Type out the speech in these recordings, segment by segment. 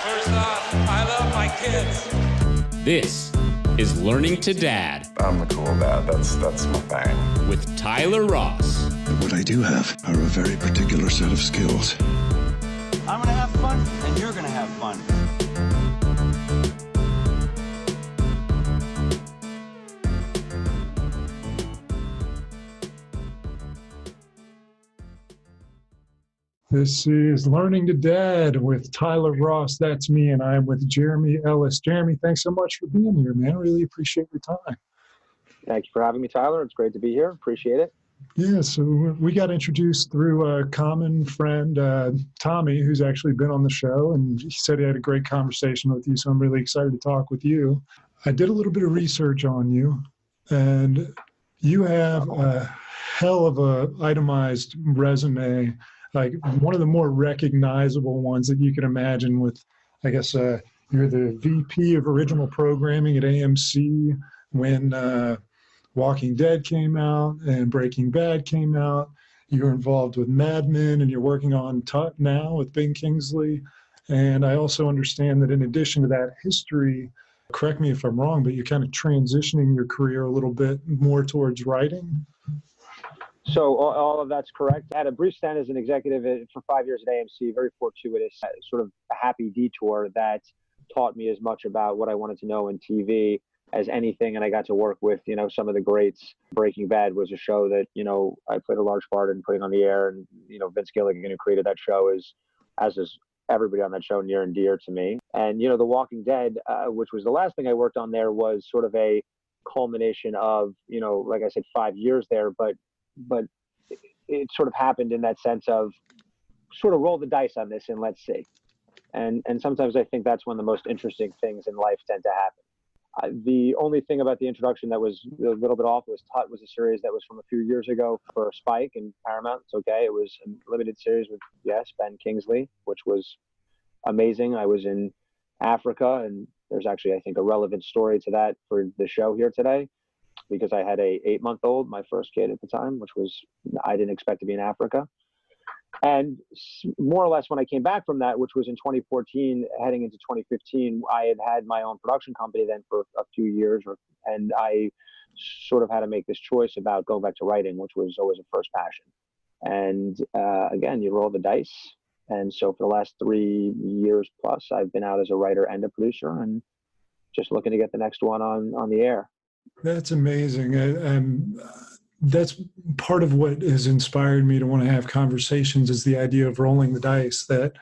First off, I love my kids. This is Learning to Dad. I'm the cool dad. That's my thing. With Tyler Ross. What I do have are a very particular set of skills. I'm gonna have fun, and you're gonna have fun. This is Learning to Dad with Tyler Ross. That's me, and I'm with Jeremy Elice. Jeremy, thanks so much for being here, man. Really appreciate your time. Thank you for having me, Tyler. It's great to be here. Appreciate it. Yeah, so we got introduced through a common friend, Tommy, who's actually been on the show, and he said he had a great conversation with you, so I'm really excited to talk with you. I did a little bit of research on you, and you have a hell of a itemized resume, like one of the more recognizable ones that you can imagine with, I guess, you're the VP of Original Programming at AMC when Walking Dead came out and Breaking Bad came out. You were involved with Mad Men, and you're working on TUT now with Kingsley. And I also understand that in addition to that history, correct me if I'm wrong, but you're kind of transitioning your career a little bit more towards writing. So all of that's correct. I had a brief stint as an executive for 5 years at AMC, very fortuitous, sort of a happy detour that taught me as much about what I wanted to know in TV as anything. And I got to work with, some of the greats. Breaking Bad was a show that, I played a large part in putting on the air. And, Vince Gilligan, who created that show, as is everybody on that show, near and dear to me. And, The Walking Dead, which was the last thing I worked on there, was sort of a culmination of, like I said, 5 years there. But it sort of happened in that sense of sort of roll the dice on this and let's see. And sometimes I think that's when the most interesting things in life tend to happen. The only thing about the introduction that was a little bit off was TUT was a series that was from a few years ago for Spike and Paramount. It's okay. It was a limited series with, Ben Kingsley, which was amazing. I was in Africa, and there's actually, I think, a relevant story to that for the show here today, because I had a 8-month-old, my first kid at the time, which was, I didn't expect to be in Africa. And more or less when I came back from that, which was in 2014, heading into 2015, I had my own production company then for a few years, and I sort of had to make this choice about going back to writing, which was always a first passion. And again, you roll the dice. And so for the last 3 years plus, I've been out as a writer and a producer, and just looking to get the next one on the air. That's amazing. That's part of what has inspired me to want to have conversations, is the idea of rolling the dice, that,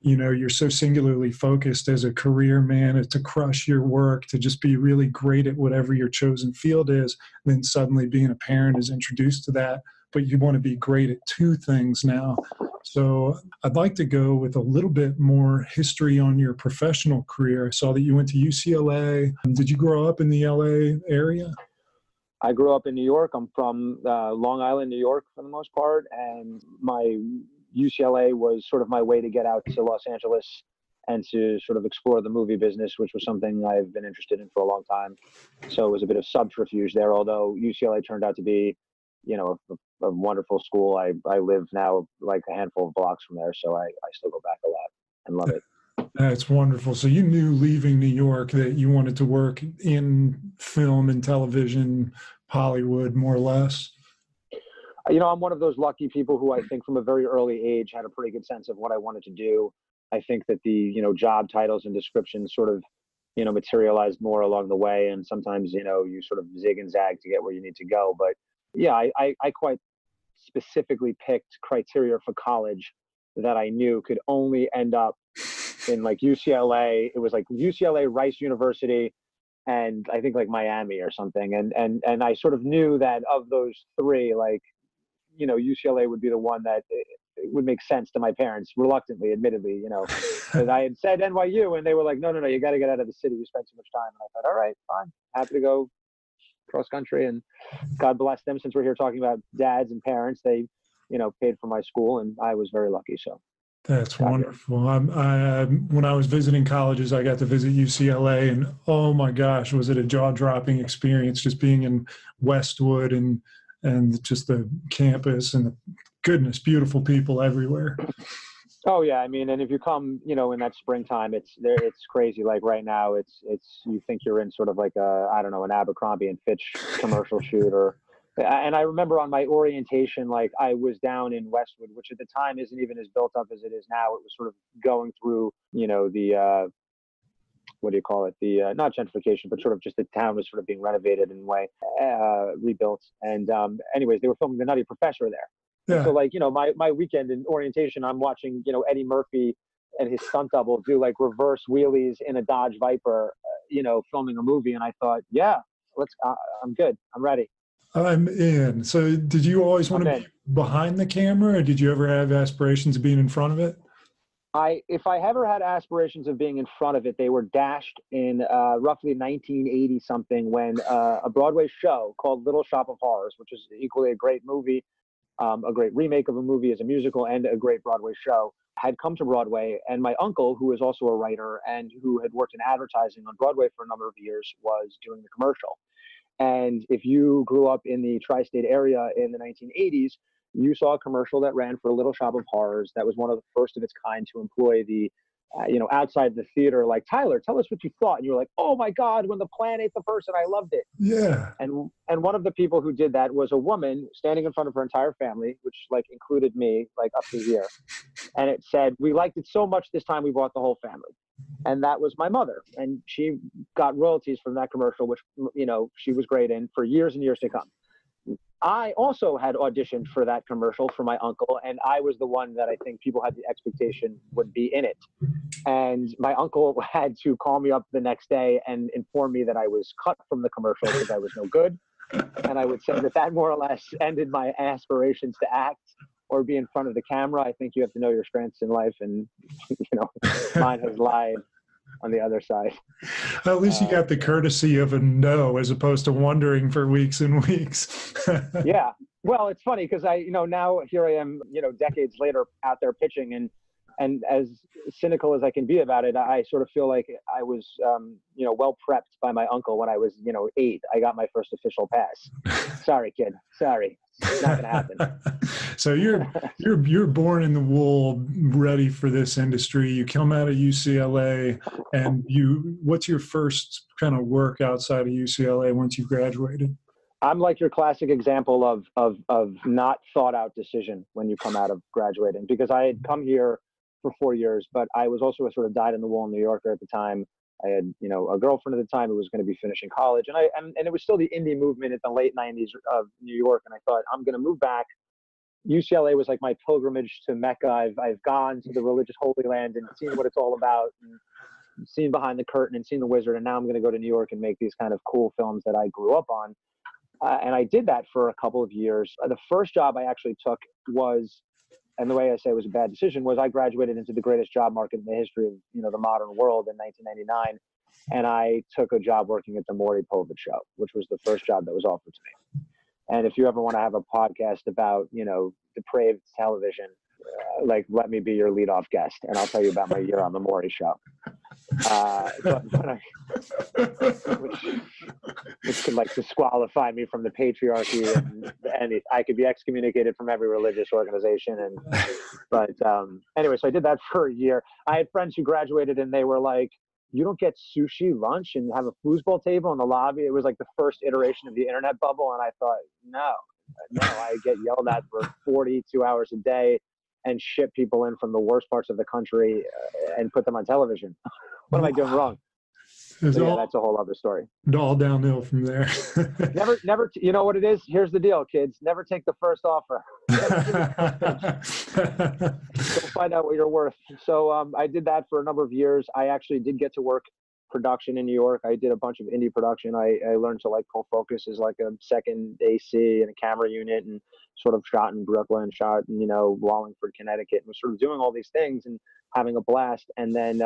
you're so singularly focused as a career man to crush your work, to just be really great at whatever your chosen field is. And then suddenly being a parent is introduced to that, but you want to be great at two things now. So I'd like to go with a little bit more history on your professional career. I saw that you went to UCLA. Did you grow up in the LA area? I grew up in New York. I'm from Long Island, New York, for the most part. And my UCLA was sort of my way to get out to Los Angeles and to sort of explore the movie business, which was something I've been interested in for a long time. So it was a bit of subterfuge there, although UCLA turned out to be, a wonderful school. I live now like a handful of blocks from there, so I still go back a lot and love it. That's wonderful. So you knew leaving New York that you wanted to work in film and television, Hollywood, more or less? I'm one of those lucky people who I think from a very early age had a pretty good sense of what I wanted to do. I think that the, job titles and descriptions sort of, materialized more along the way. And sometimes, you sort of zig and zag to get where you need to go. But yeah, I quite specifically picked criteria for college that I knew could only end up in like UCLA. It was like UCLA, Rice University, and I think like Miami or something. And I sort of knew that of those three, like, UCLA would be the one that it would make sense to my parents, reluctantly, admittedly, because I had said NYU, and they were like, no, you got to get out of the city. You spend too much time. And I thought, all right, fine, happy to go cross country. And God bless them, since we're here talking about dads and parents, they, paid for my school, and I was very lucky. So that's wonderful. When I was visiting colleges, I got to visit UCLA, and oh my gosh, was it a jaw-dropping experience just being in Westwood and just the campus and the goodness, beautiful people everywhere. Oh yeah, I mean, and if you come, you know, in that springtime, it's there. It's crazy. Like right now, it's you think you're in sort of like a, I don't know, an Abercrombie and Fitch commercial shoot, or. And I remember on my orientation, like I was down in Westwood, which at the time isn't even as built up as it is now. It was sort of going through, you know, the what do you call it? The not gentrification, but sort of just the town was sort of being renovated in a way, rebuilt. And anyways, they were filming The Nutty Professor there. Yeah. So like, you know, my weekend in orientation, I'm watching, you know, Eddie Murphy and his stunt double do like reverse wheelies in a Dodge Viper, you know, filming a movie. And I thought, yeah, I'm good. I'm ready. I'm in. So did you always want to be behind the camera, or did you ever have aspirations of being in front of it? If I ever had aspirations of being in front of it, they were dashed in roughly 1980 something, when a Broadway show called Little Shop of Horrors, which is equally a great movie, a great remake of a movie as a musical, and a great Broadway show, had come to Broadway. And my uncle, who was also a writer and who had worked in advertising on Broadway for a number of years, was doing the commercial. And if you grew up in the tri-state area in the 1980s, you saw a commercial that ran for a Little Shop of Horrors that was one of the first of its kind to employ the, you know, outside the theater, like, Tyler, tell us what you thought. And you were like, oh my God, when the plan ate the person, I loved it. Yeah. And one of the people who did that was a woman standing in front of her entire family, which like included me, like up to here. And it said, we liked it so much this time we brought the whole family. And that was my mother. And she got royalties from that commercial, which, you know, she was great in for years and years to come. I also had auditioned for that commercial for my uncle, and I was the one that I think people had the expectation would be in it. And my uncle had to call me up the next day and inform me that I was cut from the commercial because I was no good. And I would say that that more or less ended my aspirations to act or be in front of the camera. I think you have to know your strengths in life, and you know, mine has lied on the other side. At least you got the courtesy of a no, as opposed to wondering for weeks and weeks. Yeah. Well, it's funny because you know, now here I am, you know, decades later out there pitching, and as cynical as I can be about it, I sort of feel like I was, you know, well prepped by my uncle when I was, you know, 8. I got my first official pass. Sorry, kid. Sorry. It's not gonna happen. So you're born in the wool, ready for this industry. You come out of UCLA, and what's your first kind of work outside of UCLA once you graduated? I'm like your classic example of not thought out decision when you come out of graduating, because I had come here for 4 years, but I was also a sort of dyed-in-the-wool New Yorker at the time. I had, you know, a girlfriend at the time who was going to be finishing college, and it was still the indie movement at the late 90s of New York. And I thought, I'm going to move back. UCLA was like my pilgrimage to Mecca. I've gone to the religious Holy Land and seen what it's all about, and seen behind the curtain and seen the wizard. And now I'm going to go to New York and make these kind of cool films that I grew up on. And I did that for a couple of years. The first job I actually took was, and the way I say it was a bad decision, was I graduated into the greatest job market in the history of, you know, the modern world in 1999. And I took a job working at the Maury Povich Show, which was the first job that was offered to me. And if you ever want to have a podcast about, you know, depraved television, like, let me be your leadoff guest, and I'll tell you about my year on the Maury Show. Which could like disqualify me from the patriarchy, and I could be excommunicated from every religious organization. But anyway, so I did that for a year. I had friends who graduated and they were like, you don't get sushi lunch and have a foosball table in the lobby. It was like the first iteration of the internet bubble. And I thought, no, I get yelled at for 42 hours a day and ship people in from the worst parts of the country and put them on television. What am I doing wrong? So, yeah, that's a whole other story. All downhill from there. never. You know what it is? Here's the deal, kids. Never take the first offer. You'll find out what you're worth. So I did that for a number of years. I actually did get to work production in New York. I did a bunch of indie production. I learned to like pull focus as like a second AC and a camera unit, and sort of shot in Brooklyn, shot in, you know, Wallingford, Connecticut, and was sort of doing all these things and having a blast. And then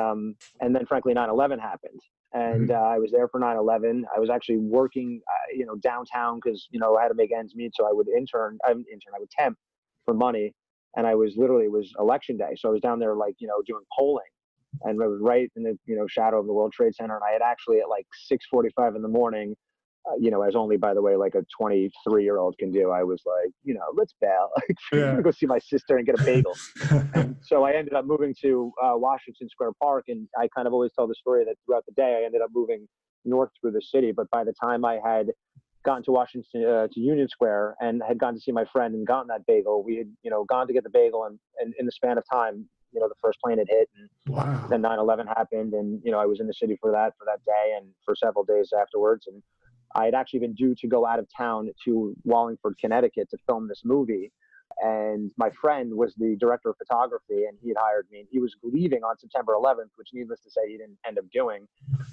frankly, 9/11 happened. And I was there for 9/11. I was actually working, you know, downtown because, you know, I had to make ends meet. So I would I would temp for money. And it was election day. So I was down there, like, you know, doing polling. And it was right in the, you know, shadow of the World Trade Center. And I had actually at like 6:45 in the morning as only, by the way, like a 23-year-old can do. I was like, let's bail. I'm gonna go see my sister and get a bagel. And so I ended up moving to Washington Square Park, and I kind of always tell the story that throughout the day I ended up moving north through the city. But by the time I had gotten to Washington, to Union Square, and had gone to see my friend and gotten that bagel, we had, gone to get the bagel, and in the span of time, the first plane had hit, and Wow. then 9/11 happened, and I was in the city for that day and for several days afterwards. And I had actually been due to go out of town to Wallingford, Connecticut to film this movie. And my friend was the director of photography, and he had hired me, and he was leaving on September 11th, which needless to say, he didn't end up doing.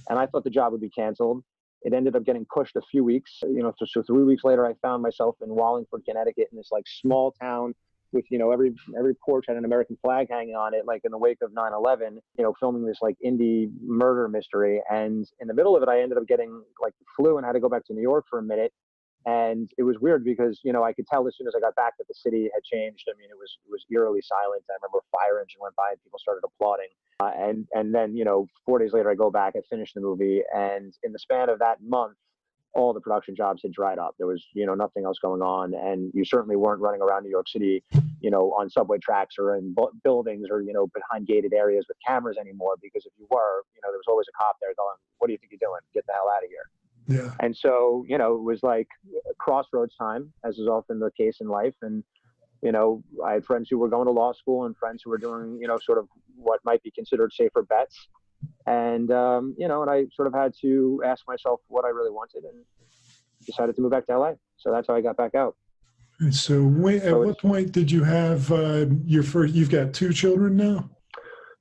And I thought the job would be canceled. It ended up getting pushed a few weeks, so 3 weeks later, I found myself in Wallingford, Connecticut, in this like small town with, every porch had an American flag hanging on it, like in the wake of 9/11, filming this like indie murder mystery. And in the middle of it, I ended up getting like the flu and had to go back to New York for a minute. And it was weird because, I could tell as soon as I got back that the city had changed. I mean, it was eerily silent. I remember a fire engine went by and people started applauding. And then, 4 days later, I go back, I finished the movie. And in the span of that month, all the production jobs had dried up. There was, nothing else going on. And you certainly weren't running around New York City, on subway tracks or in buildings or, behind gated areas with cameras anymore. Because if you were, there was always a cop there going, what do you think you're doing? Get the hell out of here. Yeah. And so, it was like crossroads time, as is often the case in life. And, I had friends who were going to law school and friends who were doing, sort of what might be considered safer bets. And, and I sort of had to ask myself what I really wanted and decided to move back to LA. So that's how I got back out. And so at what point did you have you've got 2 children now?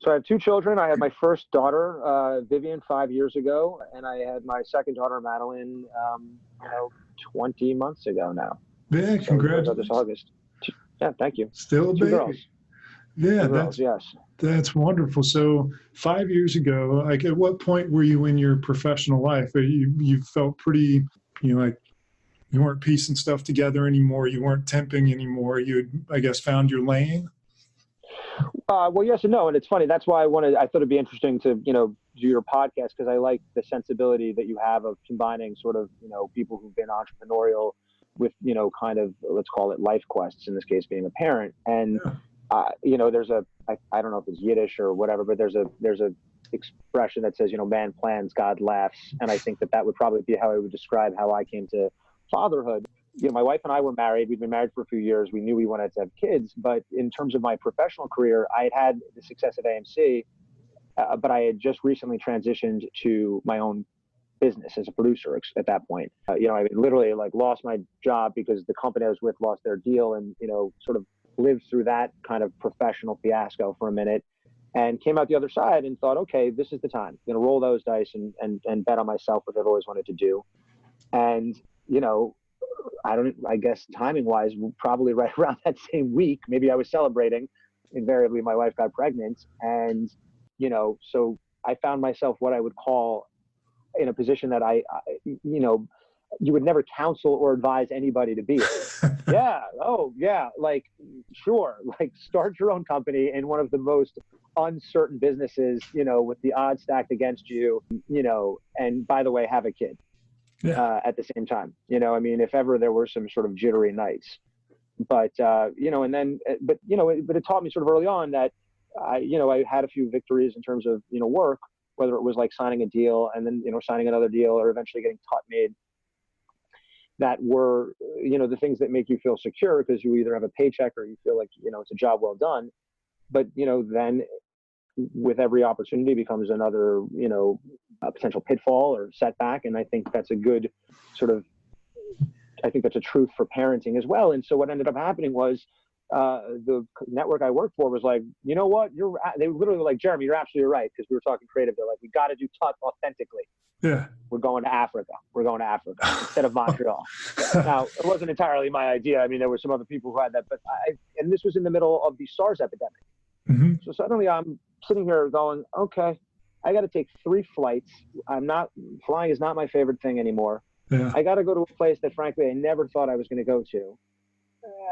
So I have 2 children. I had my first daughter, Vivian, 5 years ago, and I had my second daughter, Madeline, 20 months ago now. Yeah, congratulations. So this August. Yeah, thank you. Still a 2 baby. girls. Yeah, 2 girls, yes. That's wonderful. So 5 years ago, like at what point were you in your professional life? You felt pretty, like you weren't piecing stuff together anymore. You weren't temping anymore. You had, I guess, found your lane. Well, yes and no. And it's funny. That's why I thought it'd be interesting to, do your podcast, because I like the sensibility that you have of combining sort of, people who've been entrepreneurial with, kind of, let's call it life quests, in this case being a parent. And, there's I don't know if it's Yiddish or whatever, but there's a expression that says, man plans, God laughs. And I think that would probably be how I would describe how I came to fatherhood. My wife and I were married. We'd been married for a few years. We knew we wanted to have kids. But in terms of my professional career, I had the success of AMC, but I had just recently transitioned to my own business as a producer at that point. I literally like lost my job because the company I was with lost their deal, and, sort of lived through that kind of professional fiasco for a minute and came out the other side and thought, okay, this is the time. I'm going to roll those dice and bet on myself, which I've always wanted to do. And, I guess timing wise, probably right around that same week, maybe I was celebrating. Invariably, my wife got pregnant. And, so I found myself what I would call in a position that I you would never counsel or advise anybody to be in. Yeah. Oh, yeah. Like, sure. Like, start your own company in one of the most uncertain businesses, with the odds stacked against you, and by the way, have a kid. Yeah. At the same time, if ever there were some sort of jittery nights, but, and then, but it taught me sort of early on that I had a few victories in terms of, work, whether it was like signing a deal and then, signing another deal or eventually getting TUT made, that were, the things that make you feel secure because you either have a paycheck or you feel like, it's a job well done. But, then with every opportunity becomes another, a potential pitfall or setback. And I think that's a good sort of, I think that's a truth for parenting as well. And so what ended up happening was the network I worked for was like, you know what, they literally were like, Jeremy, you're absolutely right. Because we were talking creative. They're like, we got to do TUT authentically. Yeah. We're going to Africa instead of Montreal. Now, it wasn't entirely my idea. I mean, there were some other people who had that, but and this was in the middle of the SARS epidemic. Mm-hmm. So suddenly I'm sitting here going, okay, I got to take 3 flights. Flying is not my favorite thing anymore. Yeah. I got to go to a place that frankly I never thought I was going to go to.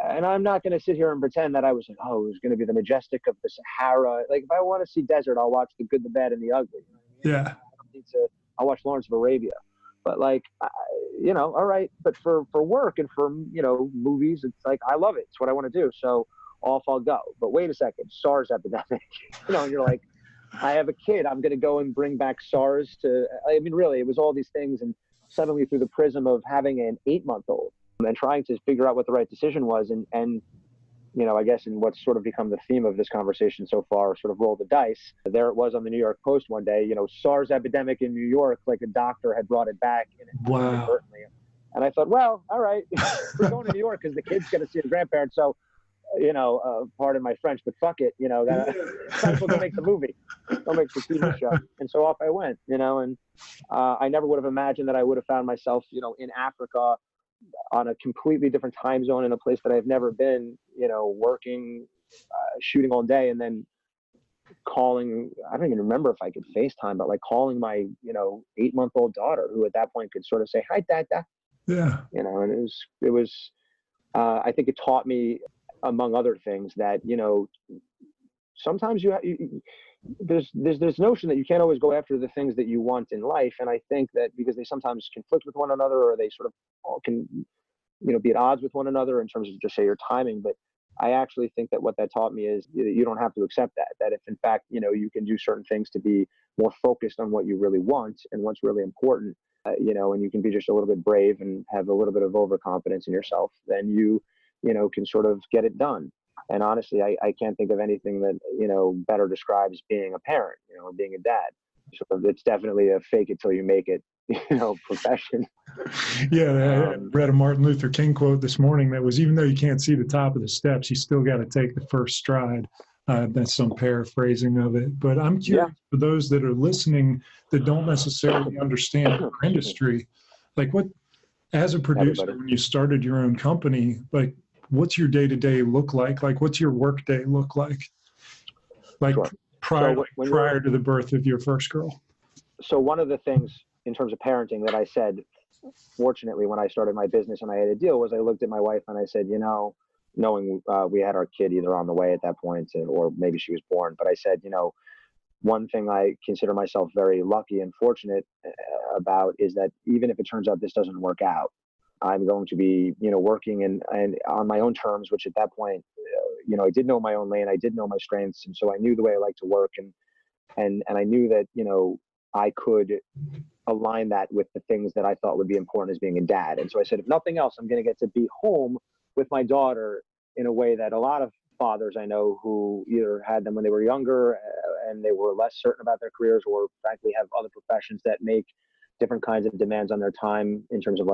And I'm not going to sit here and pretend that I was like, oh, it was going to be the majestic of the Sahara. Like, if I want to see desert, I'll watch The Good, the Bad, and the Ugly. Yeah. I'll watch Lawrence of Arabia. But like, all right, but for work and for, movies, it's like, I love it. It's what I want to do. So off I'll go. But wait a second, SARS epidemic, and you're like, I have a kid. I'm going to go and bring back SARS really, it was all these things. And suddenly through the prism of having an 8-month-old and trying to figure out what the right decision was. And I guess in what's sort of become the theme of this conversation so far, sort of roll the dice. There it was on the New York Post one day, SARS epidemic in New York, like a doctor had brought it back. Inadvertently. And I thought, well, all right, we're going to New York because the kid's going to see the grandparents. So, pardon my French, but fuck it, might as well go make the movie, go make the TV show. And so off I went, and I never would have imagined that I would have found myself, in Africa on a completely different time zone in a place that I've never been, working, shooting all day, and then calling, I don't even remember if I could FaceTime, but like calling my, 8-month-old daughter, who at that point could sort of say, "Hi, Dada." Yeah. And it was, I think it taught me, among other things, that, sometimes there's this notion that you can't always go after the things that you want in life. And I think that because they sometimes conflict with one another, or they sort of all can, be at odds with one another in terms of just say your timing. But I actually think that what that taught me is that you don't have to accept that if in fact, you can do certain things to be more focused on what you really want and what's really important, and you can be just a little bit brave and have a little bit of overconfidence in yourself, then you can sort of get it done. And honestly, I can't think of anything that, better describes being a parent, or being a dad. So it's definitely a fake it till you make it, profession. Yeah, I read a Martin Luther King quote this morning that was, even though you can't see the top of the steps, you still got to take the first stride. That's some paraphrasing of it. But I'm curious, for those that are listening that don't necessarily understand our industry, like as a producer, when you started your own company, like, what's your day-to-day look like? Like, what's your work day look like? Like, sure. prior to the birth of your first girl? So one of the things in terms of parenting that I said, fortunately, when I started my business and I had a deal, was I looked at my wife and I said, knowing we had our kid either on the way at that point, or maybe she was born, but I said, one thing I consider myself very lucky and fortunate about is that even if it turns out this doesn't work out, I'm going to be, working and on my own terms, which at that point, I did know my own lane. I did know my strengths. And so I knew the way I like to work, and I knew that, I could align that with the things that I thought would be important as being a dad. And so I said, if nothing else, I'm going to get to be home with my daughter in a way that a lot of fathers I know who either had them when they were younger and they were less certain about their careers, or frankly have other professions that make different kinds of demands on their time in terms of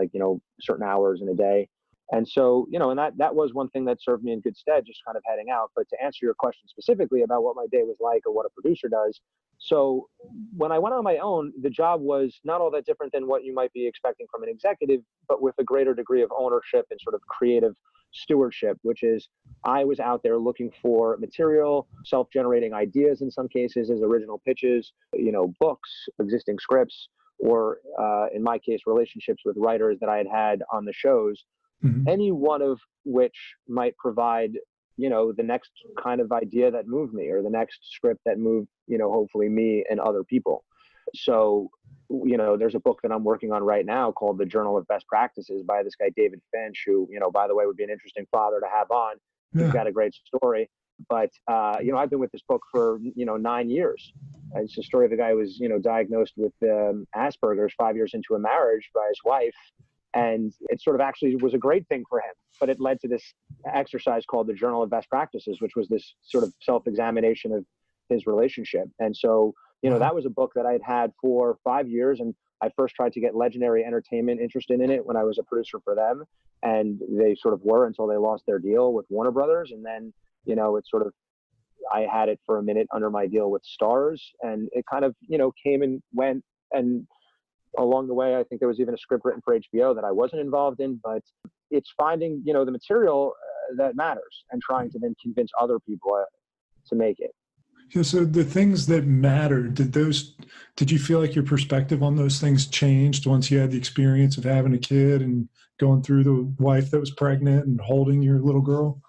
certain hours in a day. And so, and that was one thing that served me in good stead, just kind of heading out. But to answer your question specifically about what my day was like or what a producer does. So when I went on my own, the job was not all that different than what you might be expecting from an executive, but with a greater degree of ownership and sort of creative stewardship, which is I was out there looking for material, self-generating ideas in some cases as original pitches, books, existing scripts, or in my case, relationships with writers that I had on the shows, any one of which might provide, the next kind of idea that moved me, or the next script that moved, hopefully me and other people. So, there's a book that I'm working on right now called The Journal of Best Practices by this guy, David Finch, who, by the way, would be an interesting father to have on. Yeah. He's got a great story. But, I've been with this book for, 9 years. It's a story of a guy who was, diagnosed with Asperger's 5 years into a marriage by his wife. And it sort of actually was a great thing for him. But it led to this exercise called the Journal of Best Practices, which was this sort of self-examination of his relationship. And so, that was a book that I'd had for 5 years. And I first tried to get Legendary Entertainment interested in it when I was a producer for them. And they sort of were until they lost their deal with Warner Brothers. And then, it sort of, I had it for a minute under my deal with Starz, and it kind of, came and went. And along the way, I think there was even a script written for HBO that I wasn't involved in, but it's finding, the material that matters and trying to then convince other people to make it. Yeah, so the things that matter, did you feel like your perspective on those things changed once you had the experience of having a kid and going through the wife that was pregnant and holding your little girl?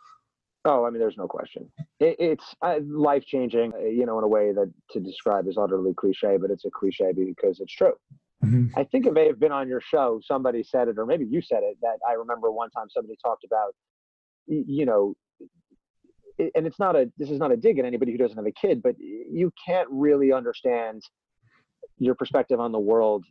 Oh, I mean, there's no question. It's life-changing, in a way that to describe is utterly cliche, but it's a cliche because it's true. I think it may have been on your show. Somebody said it, or maybe you said it, that I remember one time somebody talked about, you know, and this is not a dig at anybody who doesn't have a kid, but you can't really understand your perspective on the world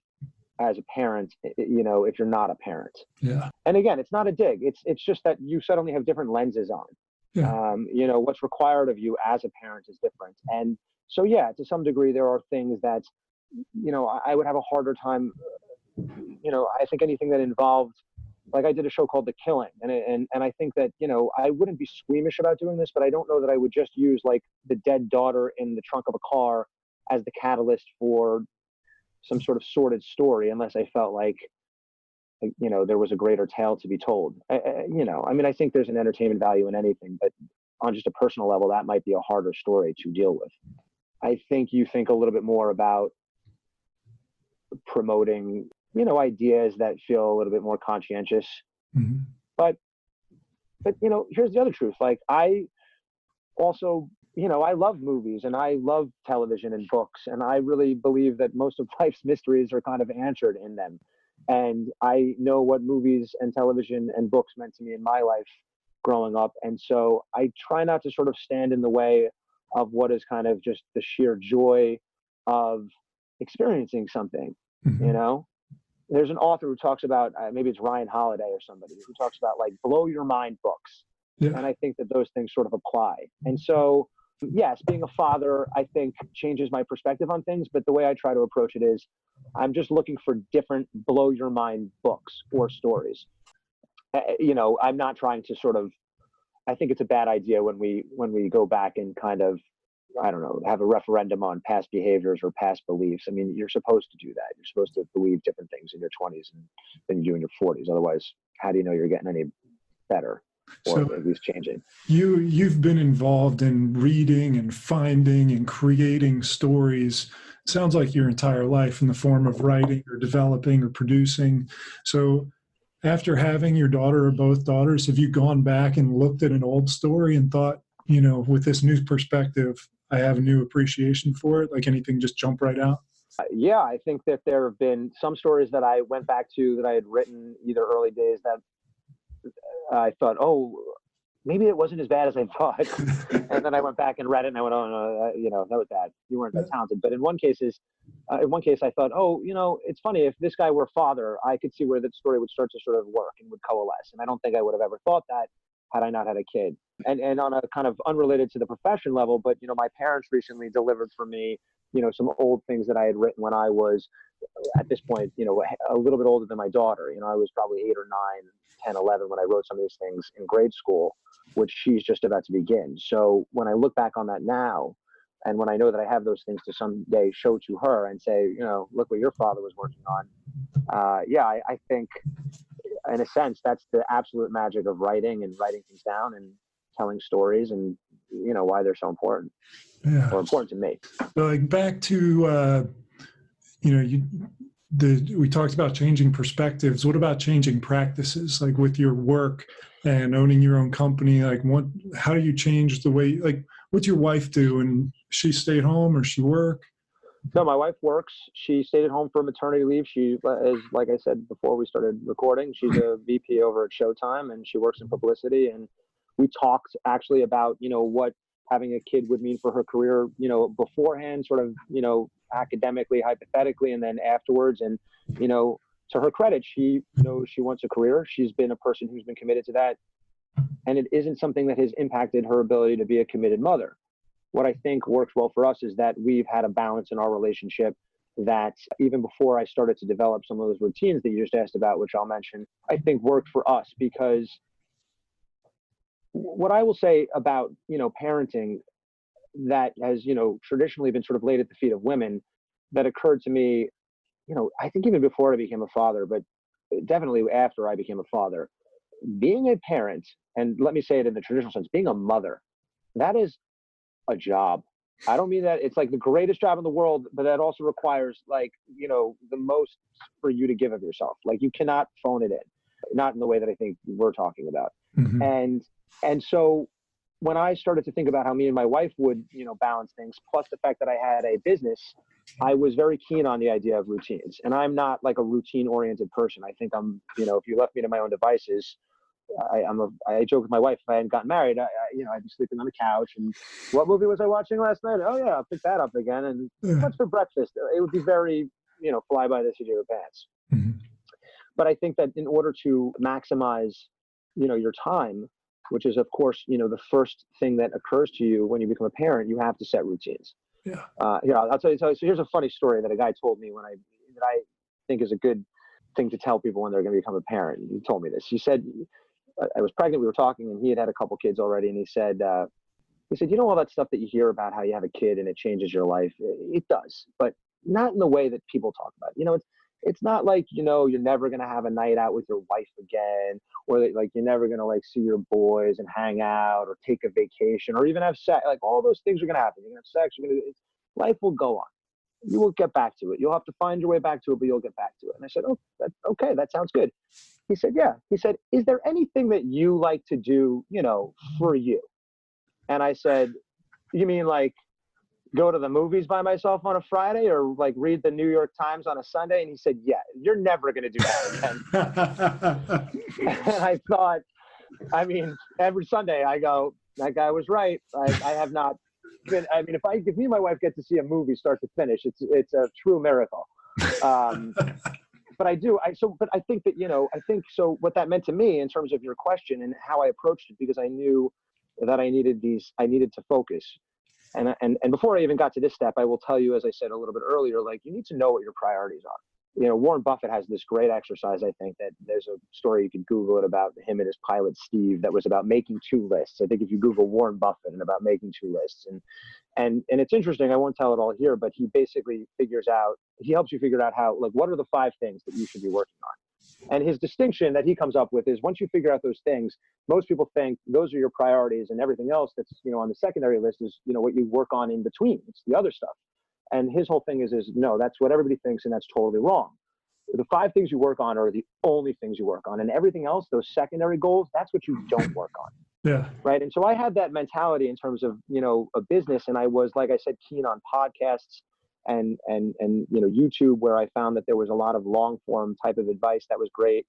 as a parent, you know, if you're not a parent. Yeah. And again, it's not a dig. It's just that you suddenly have different lenses on. Yeah. You know, what's required of you as a parent is different. And so, yeah, to some degree, there are things that, you know, I would have a harder time, you know, I think anything that involved, like I did a show called The Killing. And I think that, you know, I wouldn't be squeamish about doing this, but I don't know that I would just use like the dead daughter in the trunk of a car as the catalyst for some sort of sordid story, unless I felt like, you know, there was a greater tale to be told. You know, I mean, I think there's an entertainment value in anything, but on just a personal level, that might be a harder story to deal with. I think you think a little bit more about promoting, you know, ideas that feel a little bit more conscientious. But you know, here's the other truth. Like, I also, you know, I love movies and I love television and books, and I really believe that most of life's mysteries are kind of answered in them. And I know what movies and television and books meant to me in my life growing up. And so I try not to sort of stand in the way of what is kind of just the sheer joy of experiencing something. You know, there's an author who talks about, maybe it's Ryan Holiday or somebody, who talks about like blow your mind books. Yeah. And I think that those things sort of apply. And so, yes, being a father, I think, changes my perspective on things. But the way I try to approach it is I'm just looking for different blow your mind books or stories. You know, I'm not trying to sort of, I think it's a bad idea when we go back and kind of, I don't know, have a referendum on past behaviors or past beliefs. I mean, you're supposed to do that. You're supposed to believe different things in your 20s than you do in your 40s. Otherwise, how do you know you're getting any better? Or so at least changing. You've been involved in reading and finding and creating stories. It sounds like your entire life in the form of writing or developing or producing. So after having your daughter or both daughters, have you gone back and looked at an old story and thought, you know, with this new perspective, I have a new appreciation for it? Like anything just jump right out? Yeah, I think that there have been some stories that I went back to that I had written either early days that I thought, oh, maybe it wasn't as bad as I thought. And then I went back and read it and I went, oh, no, you know, that was bad. You weren't that talented. But in one case I thought, oh, you know, it's funny. If this guy were a father, I could see where the story would start to sort of work and would coalesce. And I don't think I would have ever thought that had I not had a kid. And on a kind of unrelated to the profession level, but, you know, my parents recently delivered for me, you know, some old things that I had written when I was, at this point, you know, a little bit older than my daughter. You know, I was probably 8 or 9, 10, 11 when I wrote some of these things in grade school, which she's just about to begin. So when I look back on that now, and when I know that I have those things to someday show to her and say, you know, look what your father was working on. I think in a sense, that's the absolute magic of writing and writing things down and telling stories, and, you know, why they're so important or important to me. So like back to, you know, we talked about changing perspectives. What about changing practices, like with your work and owning your own company? Like, how do you change the way, like, what's your wife do? And she stay at home or she work? No, my wife works. She stayed at home for maternity leave. She is, like I said before we started recording, she's a VP over at Showtime, and she works in publicity. And we talked actually about, you know, what having a kid would mean for her career, you know, beforehand, sort of, you know, academically, hypothetically, and then afterwards. And, you know, to her credit, she knows she wants a career. She's been a person who's been committed to that. And it isn't something that has impacted her ability to be a committed mother. What I think works well for us is that we've had a balance in our relationship that even before I started to develop some of those routines that you just asked about, which I'll mention, I think worked for us. Because what I will say about, you know, parenting that has, you know, traditionally been sort of laid at the feet of women, that occurred to me, you know, I think even before I became a father, but definitely after I became a father, being a parent, and let me say it in the traditional sense, being a mother, that is a job. I don't mean that it's like the greatest job in the world, but that also requires, like, you know, the most for you to give of yourself. Like, you cannot phone it in, not in the way that I think we're talking about. And so when I started to think about how me and my wife would, balance things, plus the fact that I had a business, I was very keen on the idea of routines. And I'm not like a routine oriented person. I think I'm, if you left me to my own devices, I joke with my wife, if I hadn't gotten married, I'd be sleeping on the couch. And what movie was I watching last night? Oh yeah, I'll pick that up again. And what's for breakfast? It would be very, fly by the seat of your pants. Mm-hmm. But I think that in order to maximize, your time, which is of course, the first thing that occurs to you when you become a parent, you have to set routines. Yeah. I'll tell you. So here's a funny story that a guy told me that I think is a good thing to tell people when they're going to become a parent. He told me this. He said, I was pregnant. We were talking, and he had a couple kids already. And he said, all that stuff that you hear about how you have a kid and it changes your life. It does, but not in the way that people talk about it. It's not like, you're never going to have a night out with your wife again, or that, like, you're never going to like see your boys and hang out or take a vacation or even have sex. Like, all those things are going to happen. You're going to have sex. Life will go on. You will get back to it. You'll have to find your way back to it, but you'll get back to it. And I said, oh, okay, that sounds good. He said, yeah. He said, is there anything that you like to do, for you? And I said, you mean like go to the movies by myself on a Friday, or like read the New York Times on a Sunday? And he said, yeah, you're never going to do that again. And I thought, every Sunday I go, that guy was right. I have not been, if me and my wife get to see a movie start to finish, it's a true miracle. But I think that, what that meant to me in terms of your question and how I approached it, because I knew that I needed to focus. And before I even got to this step, I will tell you, as I said a little bit earlier, like, you need to know what your priorities are. Warren Buffett has this great exercise. I think that there's a story, you could Google it, about him and his pilot Steve, that was about making two lists. I think if you Google Warren Buffett and about making two lists, and it's interesting, I won't tell it all here, but he basically helps you figure out how, like, what are the 5 things that you should be working on. And his distinction that he comes up with is, once you figure out those things, most people think those are your priorities, and everything else that's, on the secondary list is, what you work on in between. It's the other stuff. And his whole thing is no, that's what everybody thinks, and that's totally wrong. The 5 things you work on are the only things you work on, and everything else, those secondary goals, that's what you don't work on. Yeah. Right. And so I had that mentality in terms of, a business, and I was, like I said, keen on podcasts and YouTube, where I found that there was a lot of long form type of advice that was great.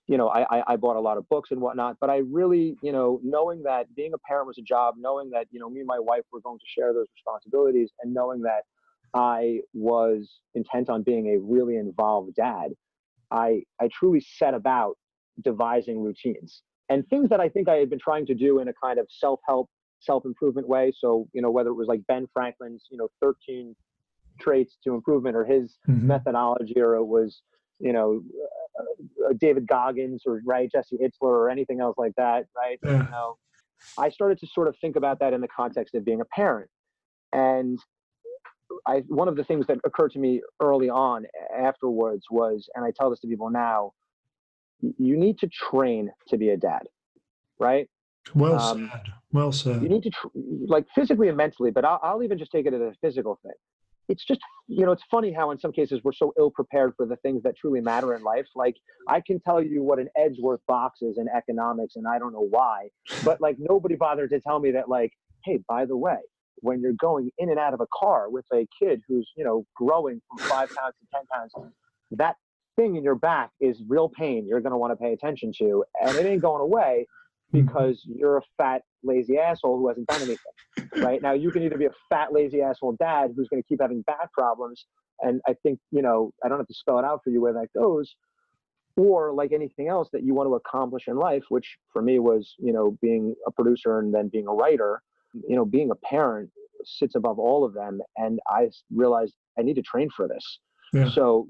I bought a lot of books and whatnot, but I really, knowing that being a parent was a job, knowing that, me and my wife were going to share those responsibilities, and knowing that I was intent on being a really involved dad, I truly set about devising routines and things that I think I had been trying to do in a kind of self-help, self-improvement way. So, whether it was like Ben Franklin's, 13 traits to improvement, or his methodology, or it was, David Goggins, or Jesse Itzler, or anything else like that, right? Yeah. I started to sort of think about that in the context of being a parent. And one of the things that occurred to me early on afterwards was, and I tell this to people now, you need to train to be a dad, right? Well said. Well said. You need to, like, physically and mentally, but I'll even just take it as a physical thing. It's just, it's funny how in some cases we're so ill prepared for the things that truly matter in life. Like, I can tell you what an Edgeworth box is in economics, and I don't know why, but like, nobody bothered to tell me that, like, hey, by the way, when you're going in and out of a car with a kid who's, growing from 5 pounds to 10 pounds, that thing in your back is real pain you're going to want to pay attention to, and it ain't going away because you're a fat, lazy asshole who hasn't done anything. Right? Now, you can either be a fat, lazy asshole dad who's going to keep having back problems, and I think, I don't have to spell it out for you where that goes, or like anything else that you want to accomplish in life, which for me was, being a producer and then being a writer. Being a parent sits above all of them, and I realized I need to train for this. Yeah. So,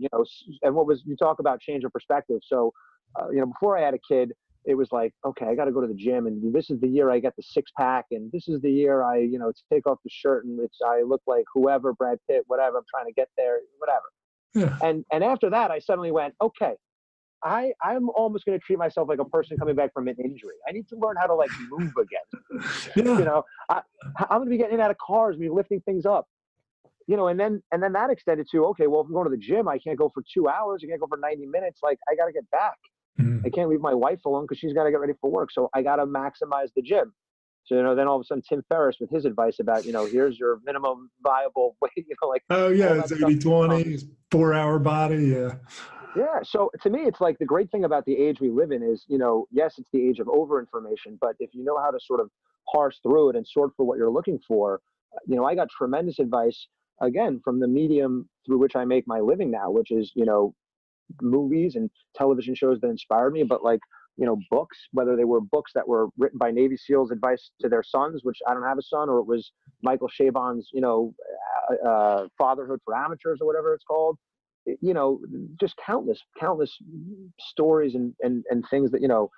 and you talk about change of perspective. So, before I had a kid, it was like, okay, I got to go to the gym, and this is the year I get the 6-pack, and this is the year I, take off the shirt, and I look like whoever, Brad Pitt, whatever, I'm trying to get there, whatever. Yeah. And after that, I suddenly went, okay, I'm almost going to treat myself like a person coming back from an injury. I need to learn how to, like, move again. Yeah. I'm going to be getting in and out of cars, be lifting things up. And then that extended to, okay, well, if I'm going to the gym, I can't go for 2 hours. I can't go for 90 minutes. Like, I got to get back. I can't leave my wife alone because she's got to get ready for work. So I got to maximize the gym. So, then all of a sudden Tim Ferriss with his advice about, here's your minimum viable weight, like. Oh yeah, it's 80-20, 4-hour body. Yeah. Yeah. So to me, it's like the great thing about the age we live in is, yes, it's the age of over-information, but if you know how to sort of parse through it and sort for what you're looking for, I got tremendous advice, again, from the medium through which I make my living now, which is, movies and television shows that inspired me, but like, books, whether they were books that were written by Navy SEALs advice to their sons, which I don't have a son, or it was Michael Chabon's, Fatherhood for Amateurs or whatever it's called, just countless stories and things that,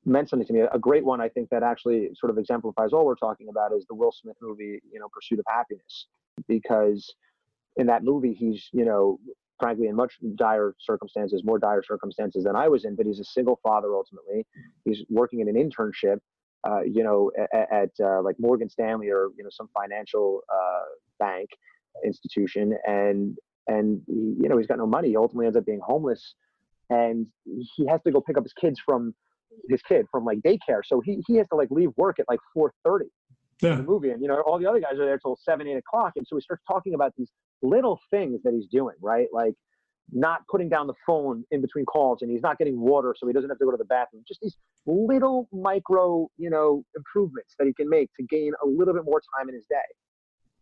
meant something to me. A great one, I think, that actually sort of exemplifies all we're talking about is the Will Smith movie, Pursuit of Happiness, because in that movie, he's, frankly, in much more dire circumstances than I was in, but he's a single father ultimately. He's working in an internship, at like Morgan Stanley or, some financial bank institution. And he's got no money. He ultimately ends up being homeless, and he has to go pick up his kid from like daycare. So he has to like leave work at like 4:30. In the movie, and all the other guys are there till 7-8 o'clock, and so he starts talking about these little things that he's doing, right? Like not putting down the phone in between calls, and he's not getting water so he doesn't have to go to the bathroom. Just these little micro improvements that he can make to gain a little bit more time in his day.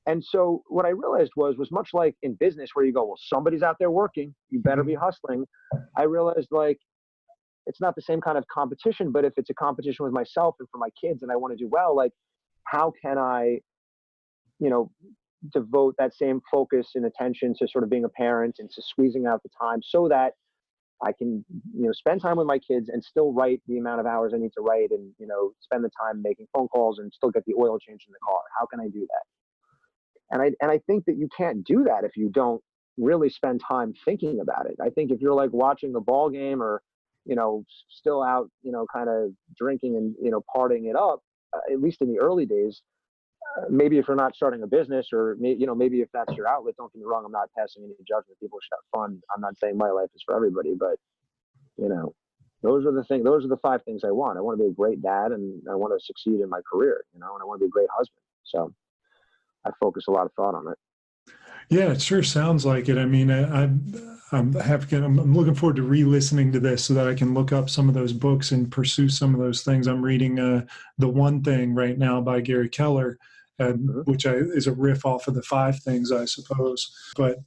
And so what I realized was much like in business where you go, well, somebody's out there working, you better be hustling. I realized like it's not the same kind of competition, but if it's a competition with myself and for my kids and I want to do well, like how can I, devote that same focus and attention to sort of being a parent and to squeezing out the time so that I can, spend time with my kids and still write the amount of hours I need to write and, spend the time making phone calls and still get the oil change in the car. How can I do that? And I think that you can't do that if you don't really spend time thinking about it. I think if you're like watching a ball game or, still out, kind of drinking and, partying it up, at least in the early days, maybe if you're not starting a business or, maybe if that's your outlet, don't get me wrong, I'm not passing any judgment. People should have fun. I'm not saying my life is for everybody, but, those are the 5 things I want. I want to be a great dad and I want to succeed in my career, and I want to be a great husband. So I focus a lot of thought on it. Yeah, it sure sounds like it. I mean, I'm looking forward to re-listening to this so that I can look up some of those books and pursue some of those things. I'm reading The One Thing right now by Gary Keller, which is a riff off of the 5 things, I suppose. But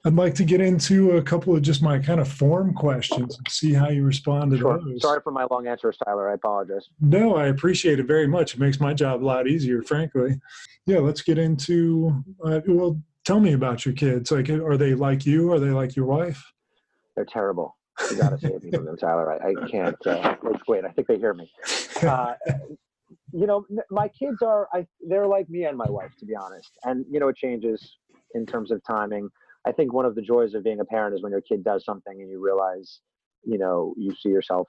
I'd like to get into a couple of just my kind of form questions and see how you respond to those. Sorry for my long answers, Tyler. I apologize. No, I appreciate it very much. It makes my job a lot easier, frankly. Yeah, let's get into, well, tell me about your kids. Like, are they like you? Are they like your wife? They're terrible. You got to save me from them, Tyler. I can't. Wait, I think they hear me. My kids they're like me and my wife, to be honest. And, it changes in terms of timing. I think one of the joys of being a parent is when your kid does something and you realize, you see yourself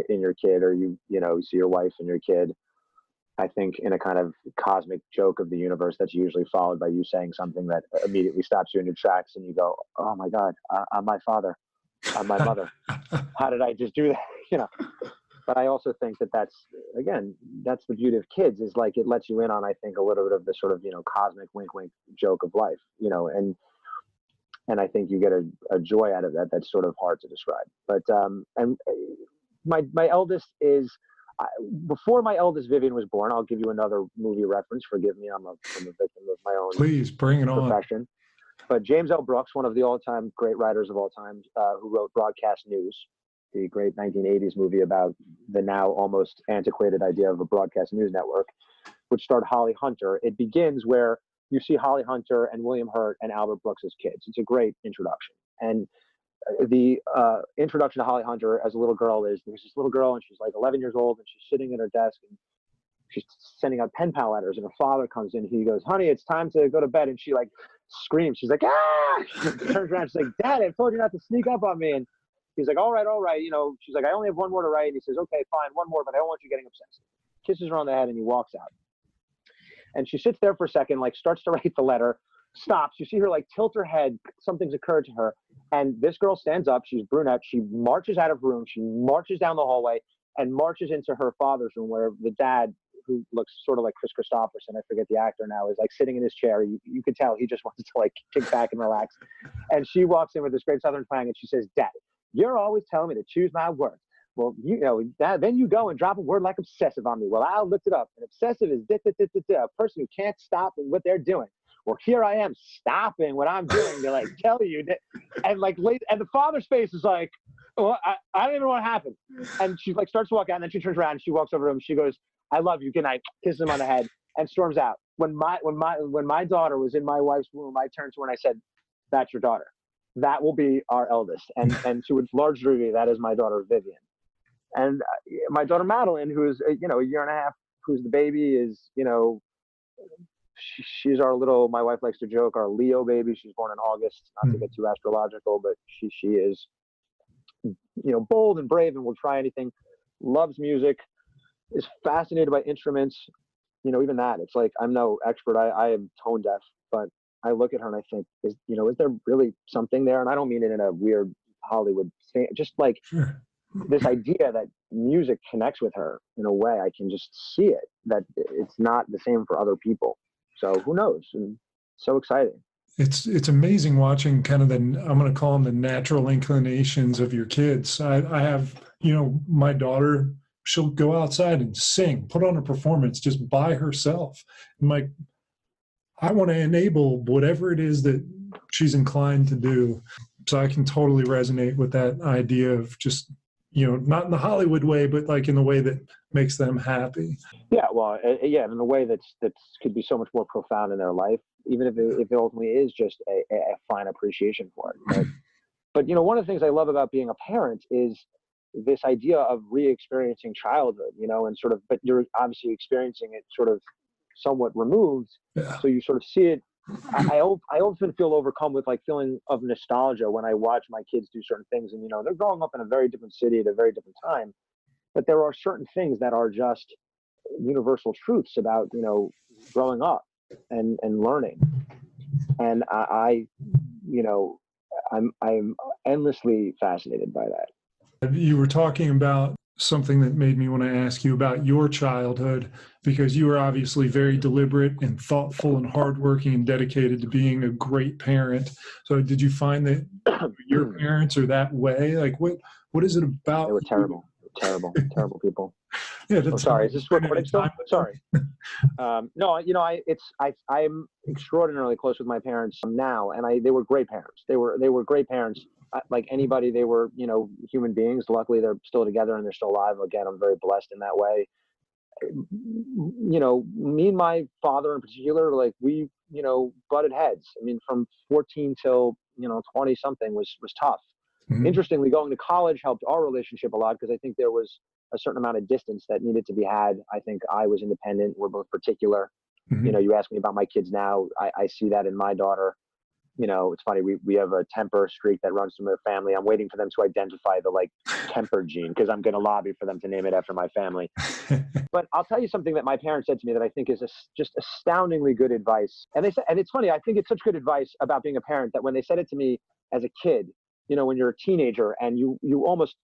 in your kid, or you see your wife in your kid. I think in a kind of cosmic joke of the universe, that's usually followed by you saying something that immediately stops you in your tracks and you go, oh my God, I'm my father, I'm my mother. How did I just do that? But I also think that's the beauty of kids, is like it lets you in on, I think, a little bit of the sort of, cosmic wink, wink joke of life, and I think you get a joy out of that that's sort of hard to describe. But and my eldest is, before my eldest Vivian was born, I'll give you another movie reference. Forgive me, I'm a victim of my own. Please bring it profession. On. But James L. Brooks, one of the all-time great writers of all time, who wrote Broadcast News, the great 1980s movie about the now almost antiquated idea of a broadcast news network, which starred Holly Hunter. It begins where you see Holly Hunter and William Hurt and Albert Brooks as kids. It's a great introduction. And the introduction to Holly Hunter as a little girl is, there's this little girl and she's like 11 years old and she's sitting at her desk and she's sending out pen pal letters, and her father comes in. He goes, honey, it's time to go to bed. And she like screams. She's like, ah! She turns around. She's like, Dad, I told you not to sneak up on me. And he's like, all right. She's like, I only have one more to write. And he says, okay, fine, one more, but I don't want you getting obsessed. Kisses her on the head and he walks out. And she sits there for a second, like starts to write the letter, stops. You see her like tilt her head. Something's occurred to her. And this girl stands up. She's brunette. She marches out of room. She marches down the hallway and marches into her father's room where the dad who looks sort of like Chris Christopherson, I forget the actor now, is like sitting in his chair. You could tell he just wants to like kick back and relax. And she walks in with this great Southern twang and she says, "Dad, you're always telling me to choose my words. Well, then you go and drop a word like obsessive on me. Well, I'll look it up. And obsessive is a person who can't stop what they're doing. Well, here I am stopping what I'm doing to like tell you that." And like and the father's face is like, "Well, I don't even know what happened." And she like starts to walk out, and then she turns around and she walks over to him. She goes, "I love you. Good night." Kisses him on the head and storms out. When my daughter was in my wife's womb, I turned to her and I said, "That's your daughter. That will be our eldest." And to a large degree, that is my daughter Vivian. And my daughter Madeline, who is a year and a half, who's the baby, is she's our little, my wife likes to joke, our Leo baby. She's born in August, not to get too astrological, but she is bold and brave and will try anything, loves music, is fascinated by instruments. Even that, it's like, I'm no expert. I am tone deaf, but I look at her and I think, is there really something there? And I don't mean it in a weird Hollywood thing, just like this idea that music connects with her in a way. I can just see it, that it's not the same for other people. So who knows? And so exciting. It's amazing watching kind of I'm going to call them the natural inclinations of your kids. I have, my daughter, she'll go outside and sing, put on a performance just by herself. I'm like, I want to enable whatever it is that she's inclined to do. So I can totally resonate with that idea of just, not in the Hollywood way, but like in the way that makes them happy. Yeah, well, in a way that could be so much more profound in their life, even if it ultimately is just a fine appreciation for it. Right? But one of the things I love about being a parent is this idea of re-experiencing childhood, and sort of, but you're obviously experiencing it sort of somewhat removed, so you sort of see it. I often feel overcome with like feeling of nostalgia when I watch my kids do certain things, and they're growing up in a very different city at a very different time, but there are certain things that are just universal truths about growing up and learning, and I'm endlessly fascinated by that. You were talking about something that made me want to ask you about your childhood, because you were obviously very deliberate and thoughtful and hardworking and dedicated to being a great parent. So did you find that your parents are that way? Like what is it about? They were terrible people. Yeah, sorry. Is this recording still? Sorry. No, I'm extraordinarily close with my parents now, and they were great parents. They were great parents. Like anybody, they were, human beings. Luckily, they're still together and they're still alive. Again, I'm very blessed in that way. Me and my father in particular, like we, butted heads. I mean, from 14 till, 20 something was tough. Mm-hmm. Interestingly, going to college helped our relationship a lot because I think there was a certain amount of distance that needed to be had. I think I was independent. We're both particular. Mm-hmm. You ask me about my kids now. I see that in my daughter. It's funny. We have a temper streak that runs through their family. I'm waiting for them to identify the temper gene because I'm going to lobby for them to name it after my family. But I'll tell you something that my parents said to me that I think is just astoundingly good advice. And it's funny. I think it's such good advice about being a parent that when they said it to me as a kid, when you're a teenager and you almost,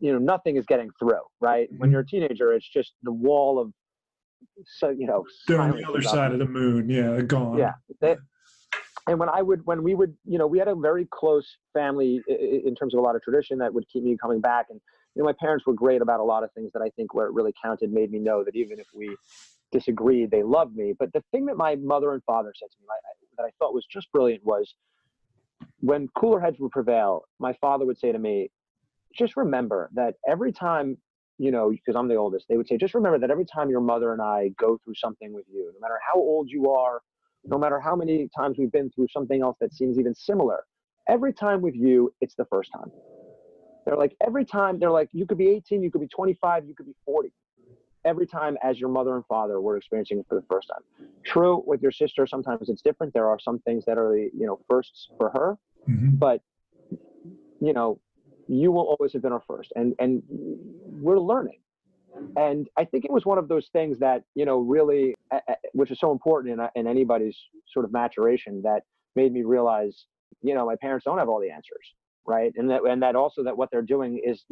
nothing is getting through, right? Mm-hmm. When you're a teenager, it's just the wall of, they're on the other side of the moon. Yeah, gone. Yeah. And when we would, we had a very close family in terms of a lot of tradition that would keep me coming back. And, my parents were great about a lot of things that I think where it really counted made me know that even if we disagreed, they loved me. But the thing that my mother and father said to me that I thought was just brilliant was when cooler heads would prevail, my father would say to me, just remember that every time, because I'm the oldest, they would say, just remember that every time your mother and I go through something with you, no matter how old you are, no matter how many times we've been through something else that seems even similar, every time with you, it's the first time. They're like, every time, they're like, you could be 18, you could be 25, you could be 40. Every time as your mother and father, we're experiencing it for the first time. True, with your sister, sometimes it's different. There are some things that are, firsts for her, mm-hmm. but, you will always have been our first. And we're learning. And I think it was one of those things that, really, which is so important in anybody's sort of maturation, that made me realize, my parents don't have all the answers, right? And that also that what they're doing is,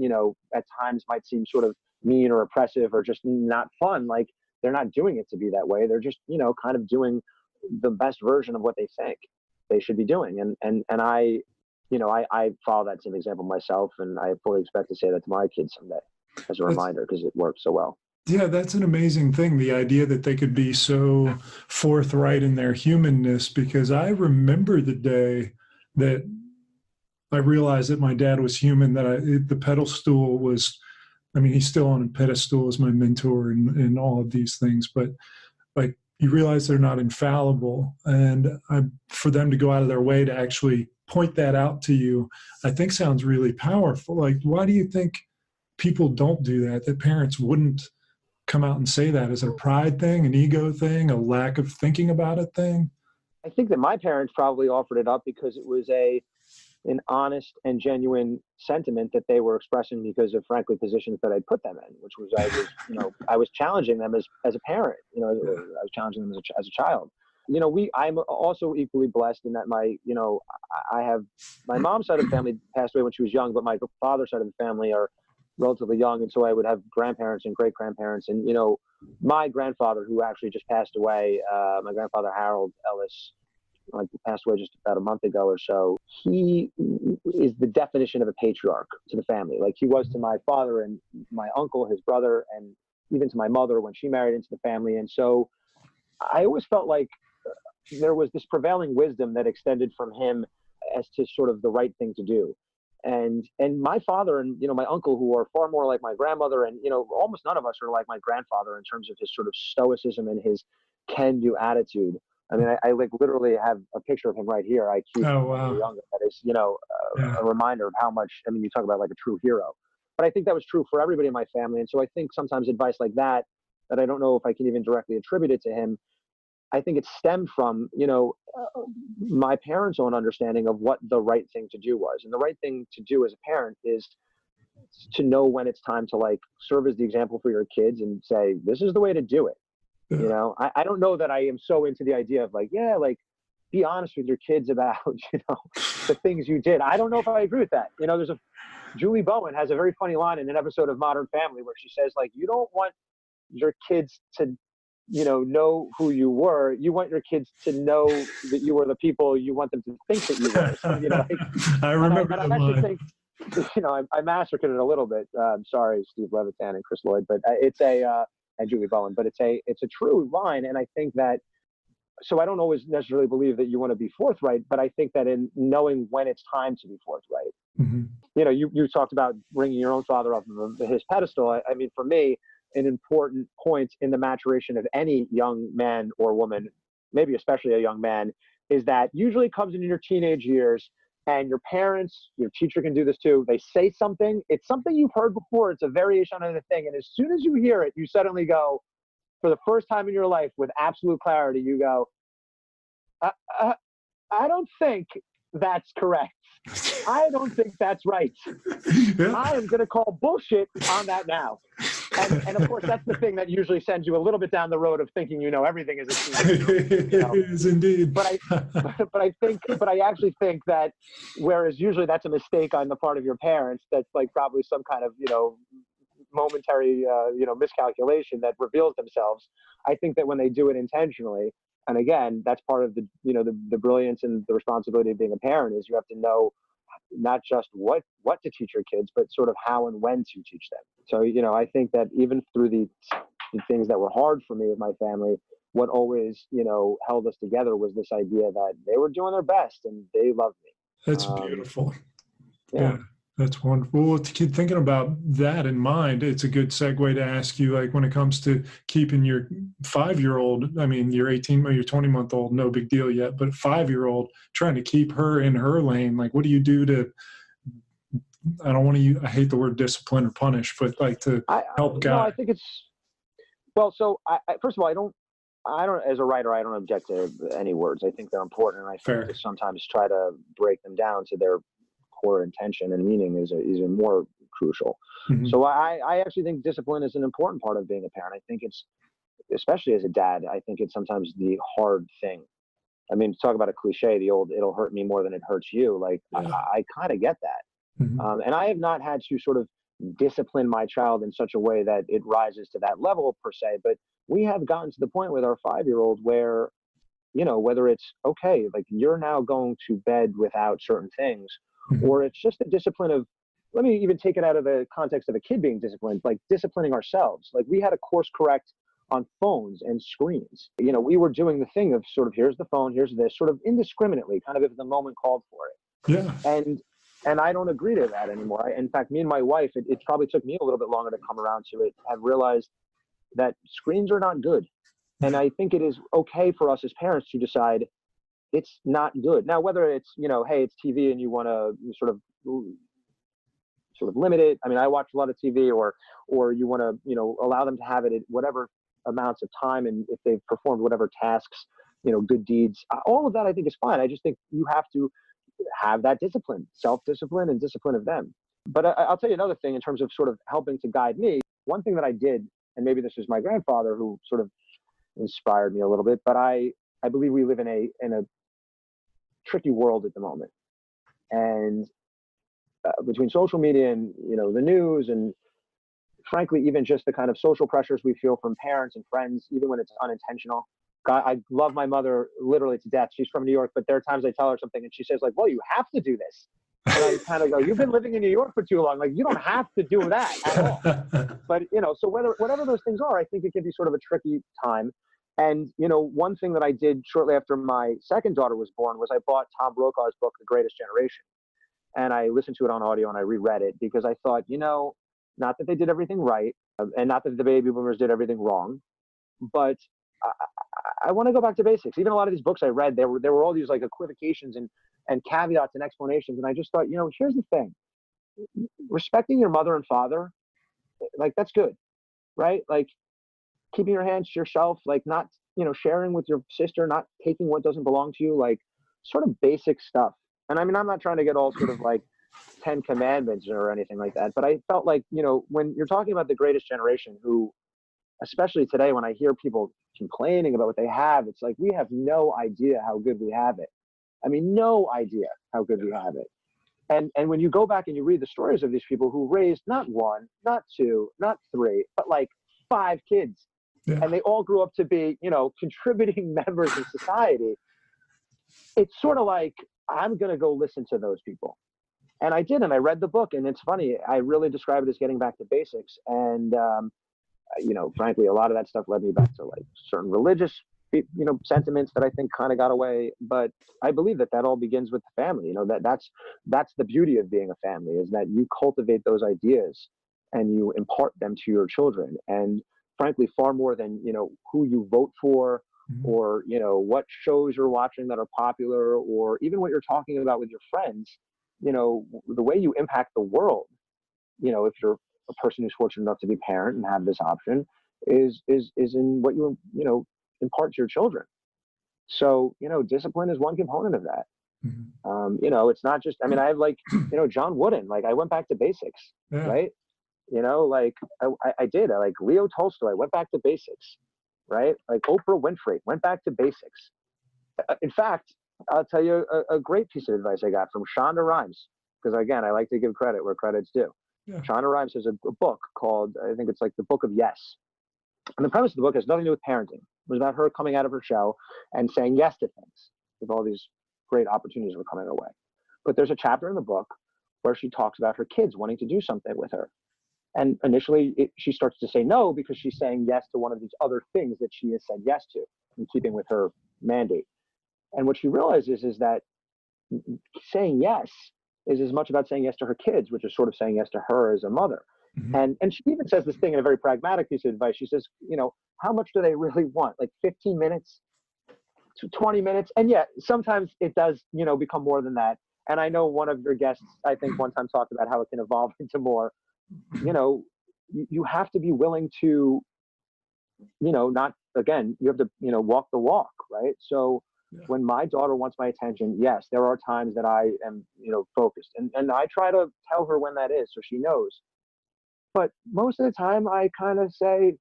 at times might seem sort of mean or oppressive or just not fun. Like they're not doing it to be that way. They're just, kind of doing the best version of what they think they should be doing. And I, I follow that same example myself, and I fully expect to say that to my kids someday as a reminder, because it works so well. Yeah, that's an amazing thing, the idea that they could be so forthright in their humanness, because I remember the day that I realized that my dad was human, that the pedestal was, he's still on a pedestal as my mentor and all of these things, but like you realize they're not infallible. And for them to go out of their way to actually point that out to you, I think sounds really powerful. Like, why do you think people don't do that, that parents wouldn't come out and say that? Is it a pride thing, an ego thing, a lack of thinking about it thing? I think that my parents probably offered it up because it was an honest and genuine sentiment that they were expressing because of, frankly, positions that I put them in, which was I was challenging them as a parent. I was challenging them as a child. I'm also equally blessed in that I have my mom's side of the family passed away when she was young, but my father's side of the family are relatively young, and so I would have grandparents and great grandparents. And my grandfather, who actually just passed away, my grandfather Harold Elice, passed away just about a month ago or so. He is the definition of a patriarch to the family. Like he was to my father and my uncle, his brother, and even to my mother when she married into the family. And so I always felt like there was this prevailing wisdom that extended from him as to sort of the right thing to do. And my father and, my uncle, who are far more like my grandmother, and, almost none of us are like my grandfather in terms of his sort of stoicism and his can-do attitude. I like literally have a picture of him right here. I keep younger. That is, a reminder of how much, you talk about like a true hero. But I think that was true for everybody in my family. And so I think sometimes advice like that I don't know if I can even directly attribute it to him, I think it stemmed from, my parents' own understanding of what the right thing to do was. And the right thing to do as a parent is to know when it's time to like serve as the example for your kids and say, this is the way to do it. Yeah. I don't know that I am so into the idea of be honest with your kids about, the things you did. I don't know if I agree with that. Julie Bowen has a very funny line in an episode of Modern Family where she says, you don't want your kids to, know who you were. You want your kids to know that you were the people you want them to think that you were. So, I remember that line. I massacred it a little bit. I'm sorry, Steve Levitan and Chris Lloyd, but it's and Julie Bowen, but it's a true line. And I think that, so I don't always necessarily believe that you want to be forthright, but I think that in knowing when it's time to be forthright, you talked about bringing your own father up of his pedestal. For me, an important point in the maturation of any young man or woman, maybe especially a young man, is that usually comes in your teenage years. And your parents, your teacher can do this too. They say something, it's something you've heard before. It's a variation on the thing. And as soon as you hear it, you suddenly go, for the first time in your life with absolute clarity, you go, I don't think that's correct. I don't think that's right. Yeah. I am going to call bullshit on that now. And of course, that's the thing that usually sends you a little bit down the road of thinking everything is a teenager. It is indeed. But I actually think that whereas usually that's a mistake on the part of your parents, that's probably some kind of momentary miscalculation that reveals themselves. I think that when they do it intentionally, and again, that's part of the the brilliance and the responsibility of being a parent, is you have to know not just what to teach your kids, but sort of how and when to teach them. So, I think that even through the things that were hard for me with my family, what always, held us together was this idea that they were doing their best and they loved me. That's beautiful. Yeah. That's wonderful. Well, to keep thinking about that in mind, it's a good segue to ask you, when it comes to keeping your 5-year-old, your 18 or your 20-month-old, no big deal yet, but 5-year-old, trying to keep her in her lane, what do you do to, I don't want to use, I hate the word discipline or punish, but to help guide? No, I think it's, well, so first of all, I don't, as a writer, I don't object to any words. I think they're important. And I think to sometimes try to break them down to their core intention and meaning is more crucial. Mm-hmm. So I actually think discipline is an important part of being a parent. I think it's, especially as a dad, I think it's sometimes the hard thing. Talk about a cliche, the old, it'll hurt me more than it hurts you. I kind of get that. Mm-hmm. And I have not had to sort of discipline my child in such a way that it rises to that level per se, but we have gotten to the point with our 5-year-old where, you know, whether it's okay, like you're now going to bed without certain things, or it's just a discipline of, let me even take it out of the context of a kid being disciplined, like disciplining ourselves. Like we had a course correct on phones and screens. You know, we were doing the thing of sort of, here's the phone, here's this, sort of indiscriminately, kind of if the moment called for it. Yeah. And I don't agree to that anymore. In fact, me and my wife, it probably took me a little bit longer to come around to it. I've realized that screens are not good. And I think it is okay for us as parents to decide it's not good. Now, whether it's, you know, hey, it's TV and you want to sort of limit it. I mean, I watch a lot of TV, or you want to, you know, allow them to have it at whatever amounts of time, and if they've performed whatever tasks, you know, good deeds, all of that I think is fine. I just think you have to have that discipline, self-discipline and discipline of them. But I'll tell you another thing in terms of sort of helping to guide me. One thing that I did, and maybe this was my grandfather who sort of inspired me a little bit, but I believe we live in a tricky world at the moment. And between social media and, you know, the news, and frankly, even just the kind of social pressures we feel from parents and friends, even when it's unintentional. God, I love my mother literally to death. She's from New York, but there are times I tell her something and she says like, well, you have to do this. And I kind of go, you've been living in New York for too long. Like, you don't have to do that at all. But, you know, so whatever those things are, I think it can be sort of a tricky time. And, you know, one thing that I did shortly after my second daughter was born was I bought Tom Brokaw's book, The Greatest Generation. And I listened to it on audio and I reread it because I thought, you know, not that they did everything right, and not that the baby boomers did everything wrong, but I want to go back to basics. Even a lot of these books I read, there were all these like equivocations and caveats and explanations. And I just thought, you know, here's the thing. Respecting your mother and father, like that's good, right? Like keeping your hands to yourself, like not, you know, sharing with your sister, not taking what doesn't belong to you, like sort of basic stuff. And I mean, I'm not trying to get all sort of like 10 commandments or anything like that, but I felt like, you know, when you're talking about the greatest generation, who, especially today, when I hear people complaining about what they have, it's like, we have no idea how good we have it. I mean, no idea how good we have it. And when you go back and you read the stories of these people who raised not one, not two, not three, but like 5 kids, and they all grew up to be, you know, contributing members in society, it's sort of like, I'm going to go listen to those people. And I did, and I read the book, and it's funny, I really describe it as getting back to basics. And, you know, frankly, a lot of that stuff led me back to like certain religious, you know, sentiments that I think kind of got away. But I believe that all begins with the family. You know, that's the beauty of being a family, is that you cultivate those ideas and you impart them to your children. And frankly, far more than, you know, who you vote for, or, you know, what shows you're watching that are popular, or even what you're talking about with your friends, you know, the way you impact the world, you know, if you're a person who's fortunate enough to be a parent and have this option, is in what you know, impart to your children. So, you know, discipline is one component of that. You know, it's not just, I mean, I have like, you know, John Wooden, like I went back to basics, right? You know, like I did, I like Leo Tolstoy, went back to basics, right? Like Oprah Winfrey, went back to basics. In fact, I'll tell you a great piece of advice I got from Shonda Rhimes, because again, I like to give credit where credit's due. Shonda Rhimes has a book called, I think it's like The Book of Yes. And the premise of the book has nothing to do with parenting. It was about her coming out of her shell and saying yes to things, with all these great opportunities were coming her way. But there's a chapter in the book where she talks about her kids wanting to do something with her. And initially she starts to say no, because she's saying yes to one of these other things that she has said yes to, in keeping with her mandate. And what she realizes is that saying yes is as much about saying yes to her kids, which is sort of saying yes to her as a mother. And she even says this thing in a very pragmatic piece of advice. She says, you know, how much do they really want? Like 15 minutes to 20 minutes? And yeah, sometimes it does, you know, become more than that. And I know one of your guests, I think one time talked about how it can evolve into more. You know, you have to be willing to, you know, not, again, you have to, you know, walk the walk, right? So when my daughter wants my attention, yes, there are times that I am, you know, focused. And I try to tell her when that is so she knows. But most of the time I kind of say,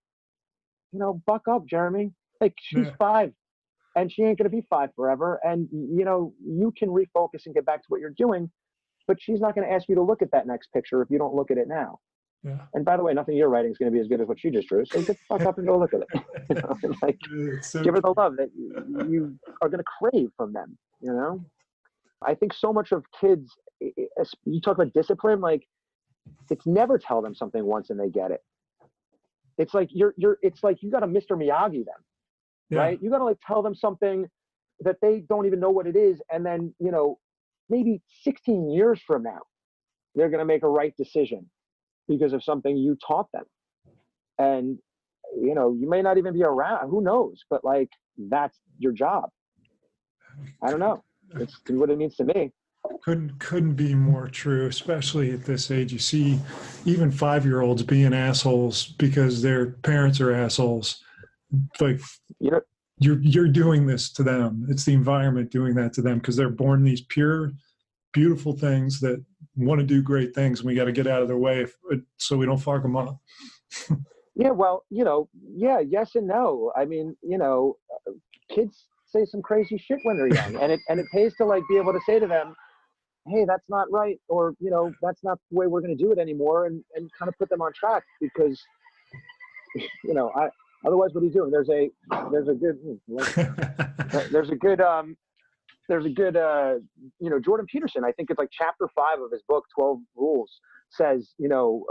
you know, buck up, Jeremy. Like, she's 5 and she ain't going to be 5 forever. And, you know, you can refocus and get back to what you're doing, but she's not going to ask you to look at that next picture if you don't look at it now. Yeah. And by the way, nothing you're writing is going to be as good as what she just drew. So get the fuck up and go look at it. You know? Like, So give her the love that you are going to crave from them. You know, I think so much of kids, you talk about discipline, like it's never tell them something once and they get it. It's like it's like you got to Mr. Miyagi them, right? You got to like tell them something that they don't even know what it is. And then, you know, maybe 16 years from now, they're going to make a right decision because of something you taught them. And, you know, you may not even be around, who knows, but like, that's your job. I don't know. It's what it means to me. Couldn't be more true, especially at this age. You see even 5-year-olds being assholes because their parents are assholes. Like, you know, you're doing this to them. It's the environment doing that to them because they're born these pure, beautiful things that want to do great things. And we got to get out of their way so we don't fuck them up. Yeah, well, you know, yeah, yes and no. I mean, you know, kids say some crazy shit when they're young, and it pays to like be able to say to them, hey, that's not right, or, you know, that's not the way we're going to do it anymore, and kind of put them on track, because, you know, otherwise what are you doing? There's a good you know, Jordan Peterson, I think it's like chapter 5 of his book 12 Rules, says, you know,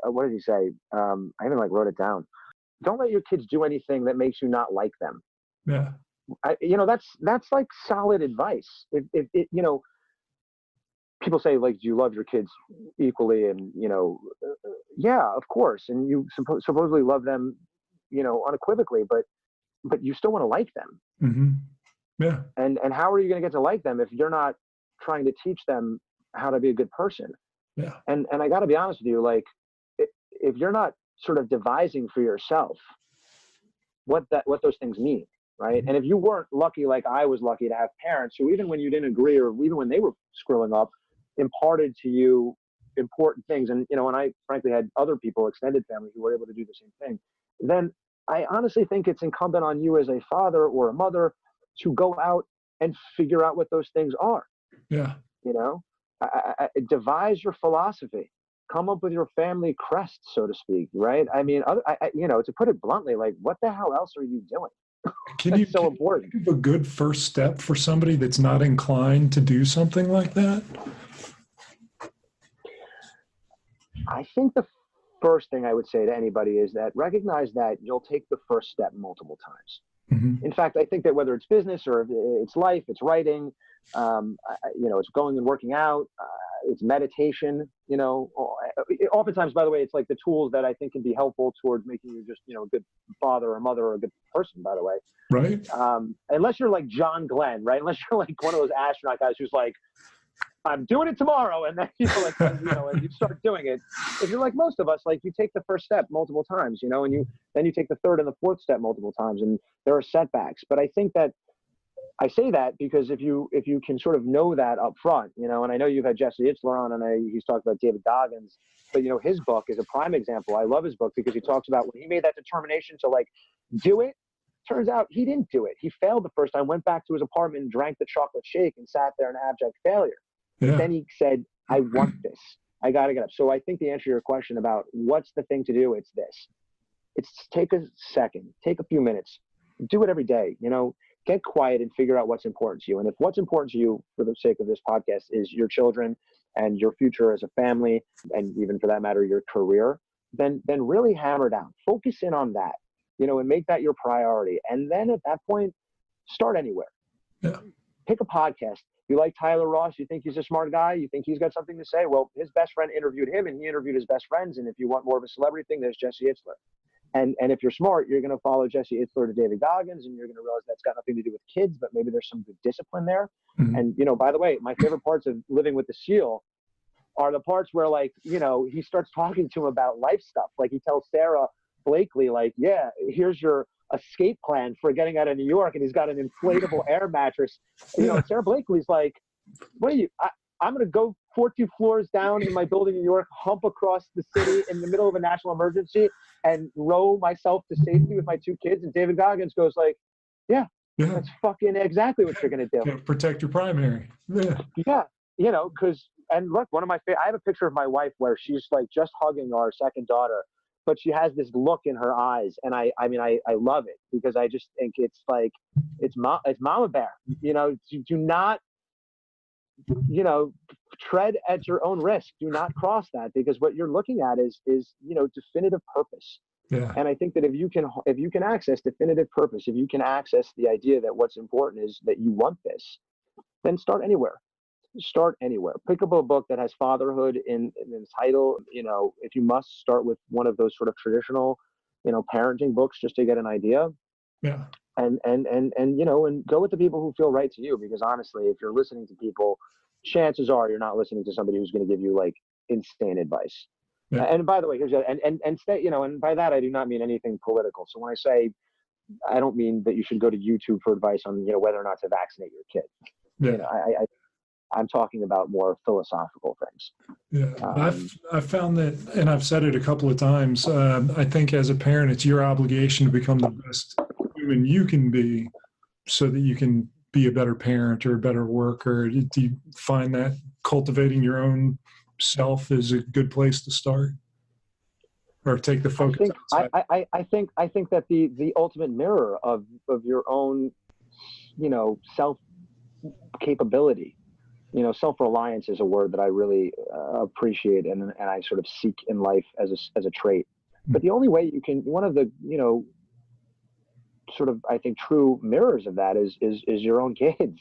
what did he say? I even like wrote it down. Don't let your kids do anything that makes you not like them. Yeah. You know, that's like solid advice. If you know, people say, like, do you love your kids equally? And, you know, yeah, of course. And you supposedly love them, you know, unequivocally, but you still want to like them. Mm-hmm. Yeah. And how are you going to get to like them if you're not trying to teach them how to be a good person? Yeah. And I got to be honest with you, like, if you're not sort of devising for yourself what those things mean, right? And if you weren't lucky, like I was lucky to have parents who, even when you didn't agree, or even when they were screwing up, imparted to you important things. And, you know, and I frankly had other people, extended family, who were able to do the same thing, then I honestly think it's incumbent on you as a father or a mother to go out and figure out what those things are. Yeah. You know, devise your philosophy, come up with your family crest, so to speak, right? I mean, you know, to put it bluntly, like, what the hell else are you doing? That's so important. Give a good first step for somebody that's not inclined to do something like that? I think the first thing I would say to anybody is that recognize that you'll take the first step multiple times. Mm-hmm. In fact, I think that whether it's business or it's life, it's writing, you know, it's going and working out, it's meditation, you know, oftentimes, by the way, it's like the tools that I think can be helpful towards making you just, you know, a good father or mother or a good person, by the way. Right. Unless you're like John Glenn, right? Unless you're like one of those astronaut guys who's like, I'm doing it tomorrow. And then, you know, like, you know, and you start doing it. If you're like most of us, like, you take the first step multiple times, you know, and then you take the third and the fourth step multiple times, and there are setbacks. But I think that I say that because if you can sort of know that up front, you know, and I know you've had Jesse Itzler on, and he's talked about David Goggins, but, you know, his book is a prime example. I love his book because he talks about when he made that determination to, like, do it. Turns out he didn't do it. He failed the first time, went back to his apartment and drank the chocolate shake and sat there in abject failure. Yeah. Then he said, I want this. I got to get up. So I think the answer to your question about what's the thing to do, it's this. It's take a second, take a few minutes, do it every day, you know, get quiet and figure out what's important to you. And if what's important to you, for the sake of this podcast, is your children and your future as a family, and even for that matter, your career, then really hammer down, focus in on that, you know, and make that your priority. And then at that point, start anywhere. Yeah. Pick a podcast. You like Tyler Ross, you think he's a smart guy, you think he's got something to say, well, his best friend interviewed him and he interviewed his best friends. And if you want more of a celebrity thing, there's Jesse Itzler. And if you're smart, you're going to follow Jesse Itzler to David Goggins, and you're going to realize that's got nothing to do with kids, but maybe there's some good discipline there. Mm-hmm. And, you know, by the way, my favorite parts of Living with the SEAL are the parts where, like, you know, he starts talking to him about life stuff. Like, he tells Sarah Blakely, like, yeah, here's your escape plan for getting out of New York, and he's got an inflatable air mattress. You know, Sarah Blakely's like, what are you, I'm going to go 42 floors down in my building in New York, hump across the city in the middle of a national emergency, and row myself to safety with my 2 kids. And David Goggins goes like, yeah. That's fucking exactly what you're going to do. Protect your primary. Yeah. You know, because and look, I have a picture of my wife where she's like just hugging our second daughter, but she has this look in her eyes, and I love it, because I just think it's like it's mama bear. Do not, tread at your own risk. Do not cross that, because what you're looking at is definitive purpose. Yeah. And I think that if you can access definitive purpose, if you can access the idea that what's important is that you want this, then start anywhere. Start anywhere. Pick up a book that has fatherhood in the title. If you must, start with one of those sort of traditional, parenting books, just to get an idea. Yeah. And go with the people who feel right to you, because honestly, if you're listening to people, chances are you're not listening to somebody who's going to give you like insane advice. Yeah. And by the way, here's and stay, and by that I do not mean anything political. So when I say, I don't mean that you should go to YouTube for advice on whether or not to vaccinate your kid. Yeah. I'm talking about more philosophical things. Yeah, I've found that, and I've said it a couple of times. I think as a parent, it's your obligation to become the best human you can be, so that you can be a better parent or a better worker. Do you find that cultivating your own self is a good place to start, or take the focus outside? I think that the ultimate mirror of your own, self capability, self-reliance is a word that I really appreciate and I sort of seek in life as a trait. But the only way you can, one of the, sort of, I think, true mirrors of that is your own kids.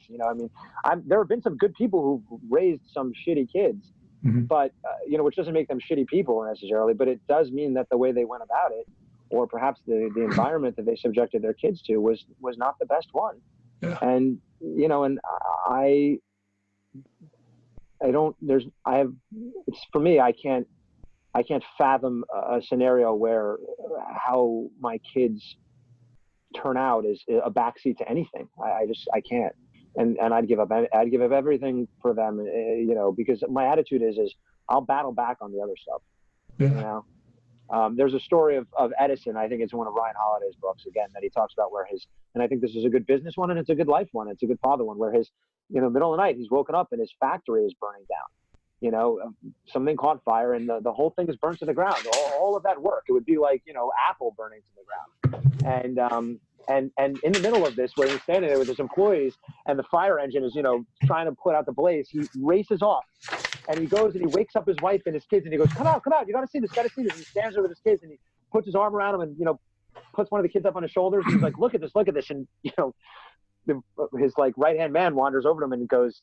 There have been some good people who've raised some shitty kids, but, which doesn't make them shitty people necessarily, but it does mean that the way they went about it, or perhaps the environment that they subjected their kids to was not the best one. Yeah. And, for me, I can't fathom a scenario where how my kids turn out is a backseat to anything. I can't. And I'd give up everything for them, because my attitude is I'll battle back on the other stuff. Yeah. There's a story of Edison. I think it's one of Ryan Holiday's books, again, that he talks about where and I think this is a good business one, and it's a good life one. It's a good father one, where his, middle of the night, he's woken up and his factory is burning down. Something caught fire and the whole thing is burnt to the ground. All of that work, it would be like, Apple burning to the ground. And in the middle of this, where he's standing there with his employees and the fire engine is, trying to put out the blaze, he races off and he goes and he wakes up his wife and his kids and he goes, come out, you got to see this. And he stands there with his kids and he puts his arm around him and, puts one of the kids up on his shoulders. And he's like, look at this. And, his like right-hand man wanders over to him and goes,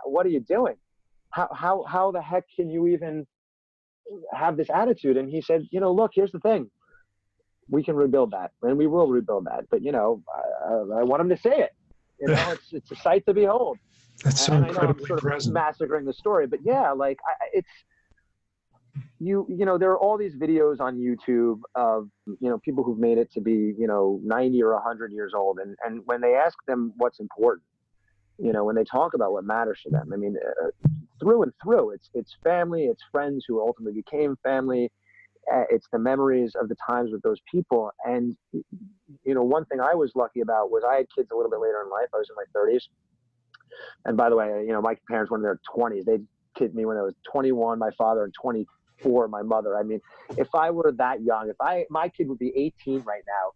what are you doing? How the heck can you even have this attitude? And he said, look, here's the thing. We can rebuild that, and we will rebuild that. But, I want him to say it. It's a sight to behold. That's so incredibly sort of present. Massacring the story, but yeah, like there are all these videos on YouTube of, people who've made it to be, 90 or 100 years old. And when they ask them what's important, when they talk about what matters to them, through and through, it's family, it's friends who ultimately became family. It's the memories of the times with those people. And, one thing I was lucky about was I had kids a little bit later in life. I was in my 30s. And by the way, my parents were in their 20s. They kid me when I was 21, my father, and 24, my mother. If I were that young, my kid would be 18 right now.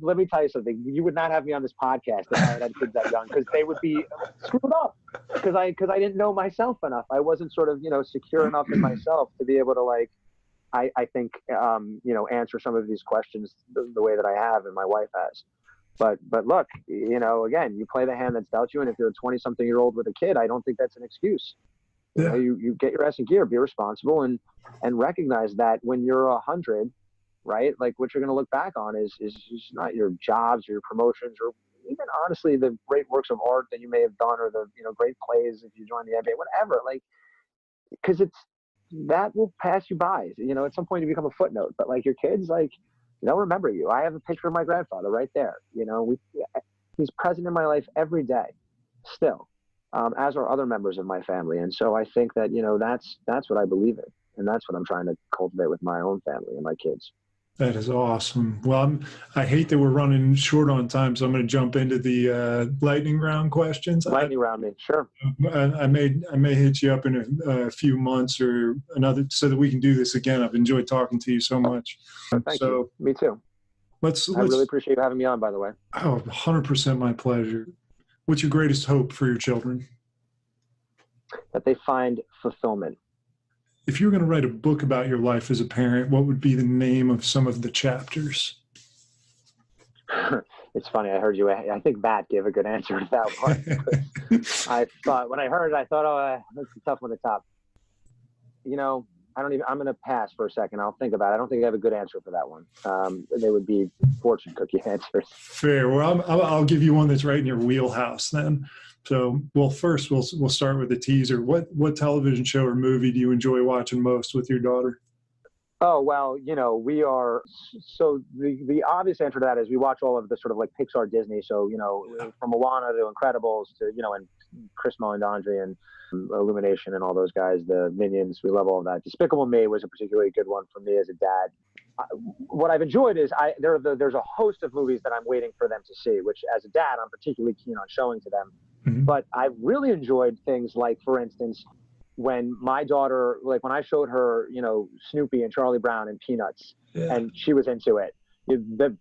Let me tell you something. You would not have me on this podcast if I had kids that young, because they would be screwed up because I didn't know myself enough. I wasn't sort of, secure enough in myself to be able to I think, answer some of these questions the way that I have and my wife has. But look, again, you play the hand that's dealt you. And if you're a 20-something-year-old with a kid, I don't think that's an excuse. Yeah. You get your ass in gear, be responsible, and recognize that when you're 100, right? Like, what you're going to look back on is not your jobs or your promotions or even honestly the great works of art that you may have done, or the great plays if you join the NBA, whatever. Like, because that will pass you by. At some point you become a footnote. But like your kids, they'll remember you. I have a picture of my grandfather right there. He's present in my life every day, still, as are other members of my family. And so I think that that's what I believe in, and that's what I'm trying to cultivate with my own family and my kids. That is awesome. Well, I hate that we're running short on time, so I'm going to jump into the lightning round questions. Lightning round me, sure. I may hit you up in a few months or another so that we can do this again. I've enjoyed talking to you so much. Thank you. Me too. I really appreciate you having me on, by the way. Oh, 100% my pleasure. What's your greatest hope for your children? That they find fulfillment. If you were going to write a book about your life as a parent, what would be the name of some of the chapters? It's funny. I heard you. I think Matt gave a good answer to that one. When I heard it, I thought, oh, that's a tough one to top. You know, I'm going to pass for a second. I'll think about it. I don't think I have a good answer for that one. They would be fortune cookie answers. Fair. Well, I'll give you one that's right in your wheelhouse then. So, well, first we'll start with the teaser. What television show or movie do you enjoy watching most with your daughter? Oh, well, we are, so the obvious answer to that is we watch all of the sort of like Pixar Disney. So, from Moana to Incredibles to, and Chris Meledandri and Illumination and all those guys, the Minions, we love all of that. Despicable Me was a particularly good one for me as a dad. What I've enjoyed is there's a host of movies that I'm waiting for them to see, which as a dad, I'm particularly keen on showing to them. Mm-hmm. But I've really enjoyed things like, for instance, when my daughter, like when I showed her, Snoopy and Charlie Brown and Peanuts, and she was into it. The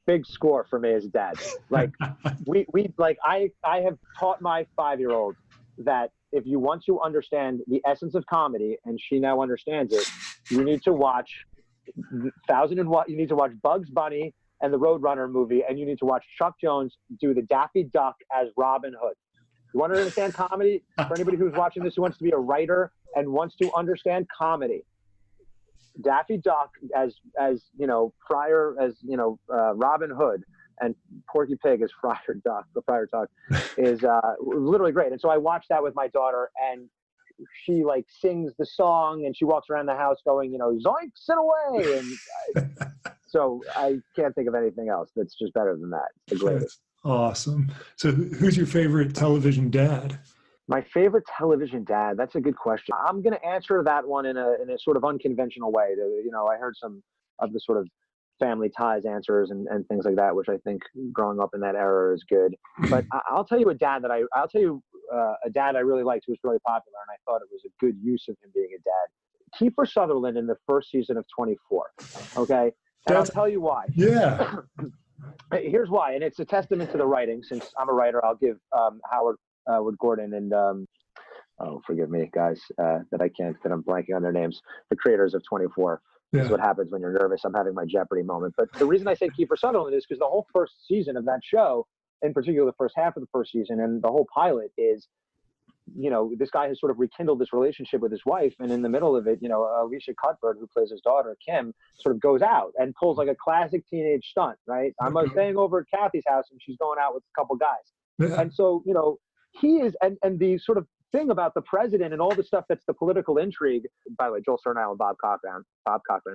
big score for me as a dad. Like I have taught my 5-year-old that if you want to understand the essence of comedy, and she now understands it, you need to watch you need to watch Bugs Bunny and the Roadrunner movie, and you need to watch Chuck Jones do the Daffy Duck as Robin Hood. You want to understand comedy? For anybody who's watching this who wants to be a writer and wants to understand comedy, Daffy Duck as Robin Hood, and Porky Pig as Friar Tuck is literally great. And so I watched that with my daughter, and she like sings the song, and she walks around the house going, zoink, sit away. And so I can't think of anything else that's just better than that. It's the greatest. Awesome. So who's your favorite television dad? My favorite television dad? That's a good question. I'm going to answer that one in a sort of unconventional way. I heard some of the sort of family ties answers and things like that, which I think growing up in that era is good. But I'll tell you a dad a dad I really liked who was really popular, and I thought it was a good use of him being a dad. Kiefer Sutherland in the first season of 24. Okay. And I'll tell you why. Yeah. Here's why, and it's a testament to the writing. Since I'm a writer, I'll give Howard Gordon and forgive me, guys, that I'm blanking on their names. The creators of 24. Yeah. This is what happens when you're nervous. I'm having my Jeopardy moment. But the reason I say Kiefer Sutherland is because the whole first season of that show, in particular the first half of the first season and the whole pilot, is this guy has sort of rekindled this relationship with his wife, and in the middle of it, Alicia Cuthbert, who plays his daughter Kim, sort of goes out and pulls like a classic teenage stunt, right? I'm staying over at Kathy's house, and she's going out with a couple guys. Yeah. And so he is, and the sort of thing about the president and all the stuff that's the political intrigue. By the way, Joel Surnow and Bob Cochran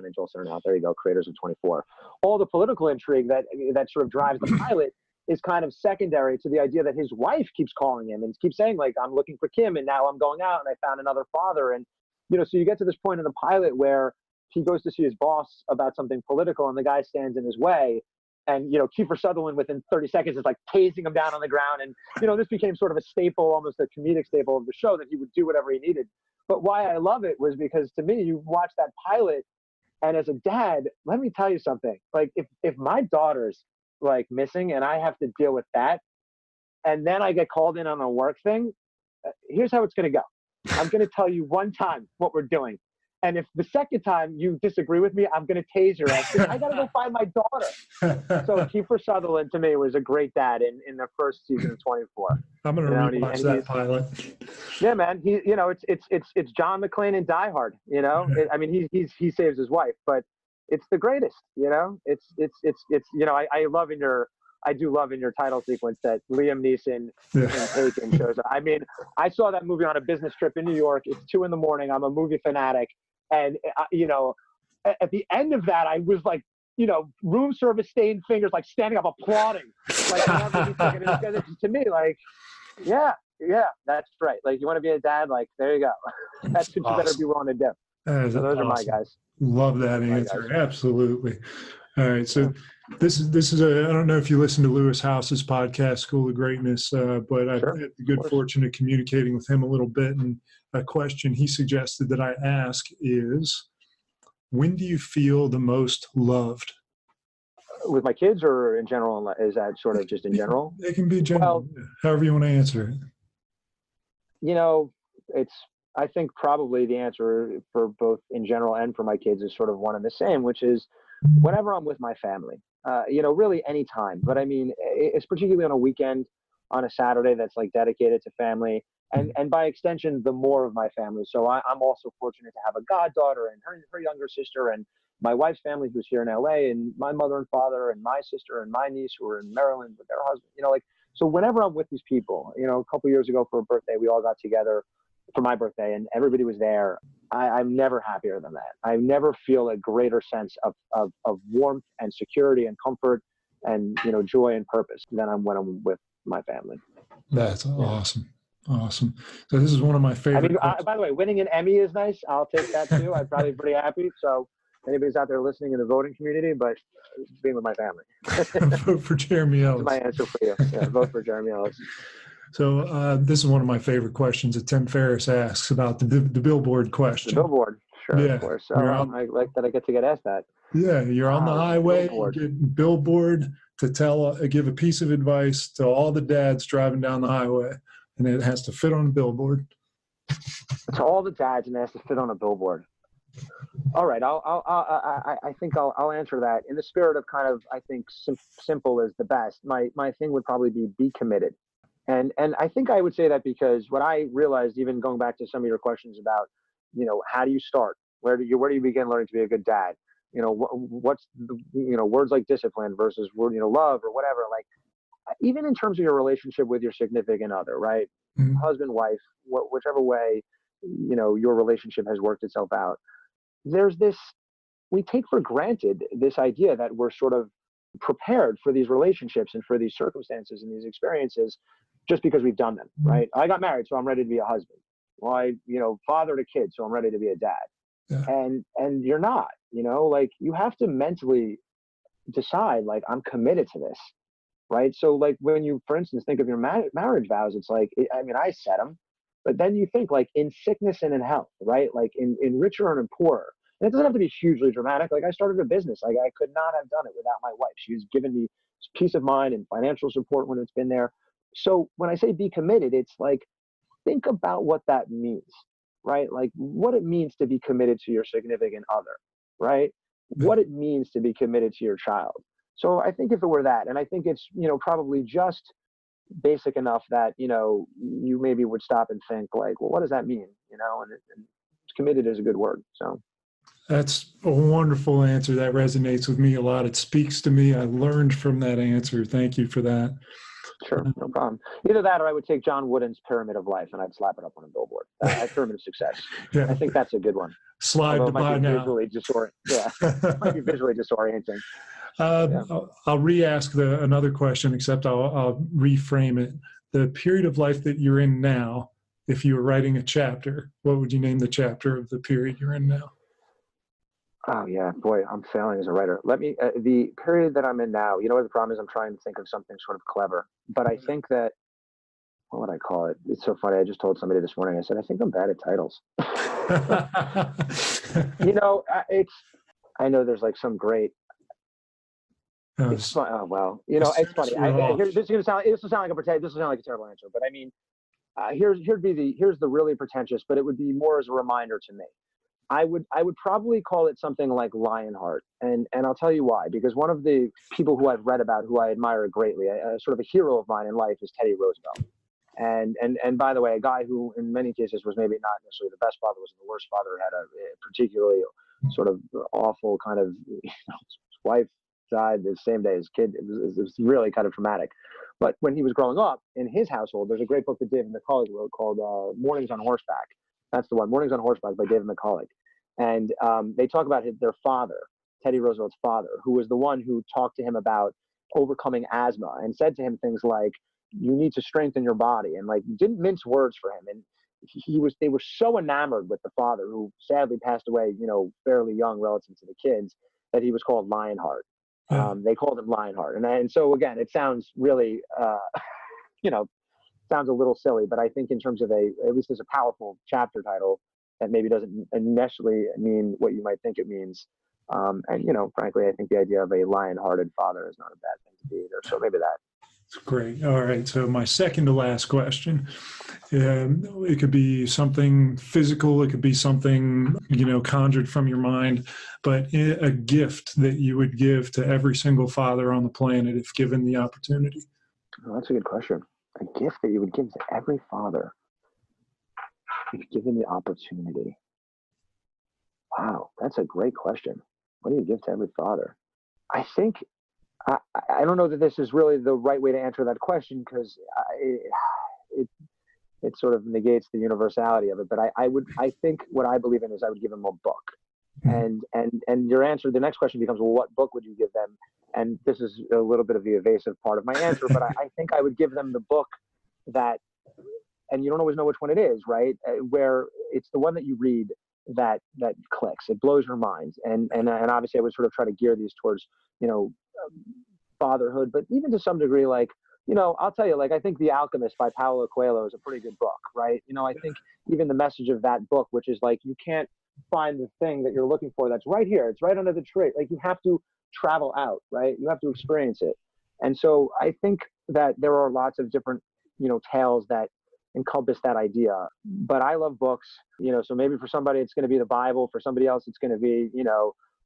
and Joel Surnow, there you go, creators of 24. All the political intrigue that sort of drives the pilot is kind of secondary to the idea that his wife keeps calling him and keeps saying, like, I'm looking for Kim, and now I'm going out and I found another father. And, so you get to this point in the pilot where he goes to see his boss about something political, and the guy stands in his way. And, Kiefer Sutherland within 30 seconds is like tasing him down on the ground. And, this became sort of a staple, almost a comedic staple of the show, that he would do whatever he needed. But why I love it was because, to me, you watch that pilot, and as a dad, let me tell you something. Like, if my daughter's like missing and I have to deal with that, and then I get called in on a work thing, here's how it's going to go. I'm going to tell you one time what we're doing. And if the second time you disagree with me, I'm going to tase your ass. I got to go find my daughter. So Kiefer Sutherland, to me, was a great dad in the first season of 24. I'm going to rewatch that pilot. Yeah, man. It's John McClane in Die Hard. He saves his wife, but it's the greatest. I do love in your title sequence that Liam Neeson and Taken shows up. I mean, I saw that movie on a business trip in New York. It's 2 a.m. I'm a movie fanatic. And, at the end of that, I was like, room service stained fingers, like standing up, applauding. Like, to me, like, yeah, that's right. Like, you want to be a dad? Like, there you go. That's what you better be willing to do. So those are my guys. Love that Right, answer. guys. Absolutely. All right. So this is a, I don't know if you listen to Lewis House's podcast, School of Greatness, but I've Sure, had the good course. fortune of communicating with him a little bit. And a question he suggested that I ask is, when do you feel the most loved? With my kids or in general? Is that sort of just in general? It can be general, Well, however you want to answer it. you know, I think probably the answer for both in general and for my kids is sort of one and the same, which is whenever I'm with my family, really any time. But I mean, it's particularly on a weekend, on a Saturday that's like dedicated to family. And by extension, the more of my family. So I'm also fortunate to have a goddaughter and her younger sister and my wife's family who's here in LA and my mother and father and my sister and my niece who are in Maryland with their husband, so whenever I'm with these people, a couple years ago for a birthday, we all got together for my birthday and everybody was there. I'm never happier than that. I never feel a greater sense of warmth and security and comfort and, joy and purpose than when I'm with my family. That's awesome. Awesome. So this is one of my favorite. By the way, winning an Emmy is nice. I'll take that too. I'm probably pretty happy. So anybody's out there listening in the voting community, but being with my family. Vote for Jeremy Ellis. That's my answer for you. Yeah, vote for Jeremy Ellis. So this is one of my favorite questions that Tim Ferriss asks about the billboard question. The billboard, sure, Yeah. of course. So I like that I get to get asked that. Yeah, you're on the highway, billboard. you get billboard to give a piece of advice to all the dads driving down the highway, and it has to fit on a billboard. To all the dads, and it has to fit on a billboard. All right, I think I'll answer that in the spirit of kind of, I think simple is the best. My thing would probably be committed, and I think I would say that because what I realized, even going back to some of your questions about, how do you start? Where do you begin learning to be a good dad? What's words like discipline versus love or whatever. Like even in terms of your relationship with your significant other, right? Mm-hmm. Husband, wife, whichever way your relationship has worked itself out. There's this, we take for granted this idea that we're sort of prepared for these relationships and for these circumstances and these experiences just because we've done them, right? I got married, so I'm ready to be a husband. Well, I, fathered a kid, so I'm ready to be a dad. Yeah. And you're not, like you have to mentally decide, like, I'm committed to this, right? So like when you, for instance, think of your marriage vows, it's like, I set them. But then you think like in sickness and in health, right? Like in richer and in poorer. And it doesn't have to be hugely dramatic. Like I started a business. Like I could not have done it without my wife. She's given me peace of mind and financial support when it's been there. So when I say be committed, it's like, think about what that means, right? Like what it means to be committed to your significant other, right? What it means to be committed to your child. So I think if it were that, and I think it's, probably just basic enough that you maybe would stop and think like, well, what does that mean? And committed is a good word. So that's a wonderful answer. That resonates with me a lot. It speaks to me. I learned from that answer. Thank you for that. Sure, no problem. Either that or I would take John Wooden's Pyramid of Life and I'd slap it up on a billboard. Pyramid of Success. Yeah. I think that's a good one. Slide to buy now. Might be visually disorienting. I'll re-ask another question, except I'll reframe it. The period of life that you're in now, if you were writing a chapter, what would you name the chapter of the period you're in now? Oh yeah, boy, I'm failing as a writer. Let me, the period that I'm in now, what the problem is? I'm trying to think of something sort of clever, but I think that, what would I call it? It's so funny. I just told somebody this morning, I said, I think I'm bad at titles. I know there's like some great, it's fun. Oh well, it's funny. This will sound like a terrible answer, but I mean, here's the really pretentious, but it would be more as a reminder to me. I would probably call it something like Lionheart, and I'll tell you why. Because one of the people who I've read about, who I admire greatly, sort of a hero of mine in life, is Teddy Roosevelt. And by the way, a guy who in many cases was maybe not necessarily the best father, wasn't the worst father, had a particularly sort of awful kind of, his wife died the same day as his kid. It was really kind of traumatic. But when he was growing up in his household, there's a great book that David McCullough wrote called Mornings on Horseback. That's the one, Mornings on Horseback by David McCullough. And they talk about their father, Teddy Roosevelt's father, who was the one who talked to him about overcoming asthma and said to him things like, you need to strengthen your body, and like didn't mince words for him. And they were so enamored with the father, who sadly passed away, fairly young relative to the kids, that he was called Lionheart. They called him Lionheart. And so again, it sounds really, sounds a little silly, but I think in terms of at least as a powerful chapter title, that maybe doesn't initially mean what you might think it means. Frankly, I think the idea of a lion-hearted father is not a bad thing to be either. So maybe that. Great. All right. So my second to last question, it could be something physical. It could be something, conjured from your mind, but a gift that you would give to every single father on the planet if given the opportunity. Oh, that's a good question. A gift that you would give to every father if given the opportunity. Wow, that's a great question. What do you give to every father? I think, I don't know that this is really the right way to answer that question, because it sort of negates the universality of it. But I think what I believe in is I would give them a book. And your answer, the next question becomes, well, what book would you give them? And this is a little bit of the evasive part of my answer, but I think I would give them the book that, and you don't always know which one it is, right? Where it's the one that you read that clicks. It blows your mind. And obviously I would sort of try to gear these towards, fatherhood, but even to some degree, like, I'll tell you, like, I think The Alchemist by Paulo Coelho is a pretty good book, right? I think even the message of that book, which is like, you can't find the thing that you're looking for that's right here. It's right under the tree. Like, you have to travel out, right? You have to experience it. And so I think that there are lots of different, tales that encompass that idea. But I love books, so maybe for somebody it's going to be the Bible, for somebody else it's going to be,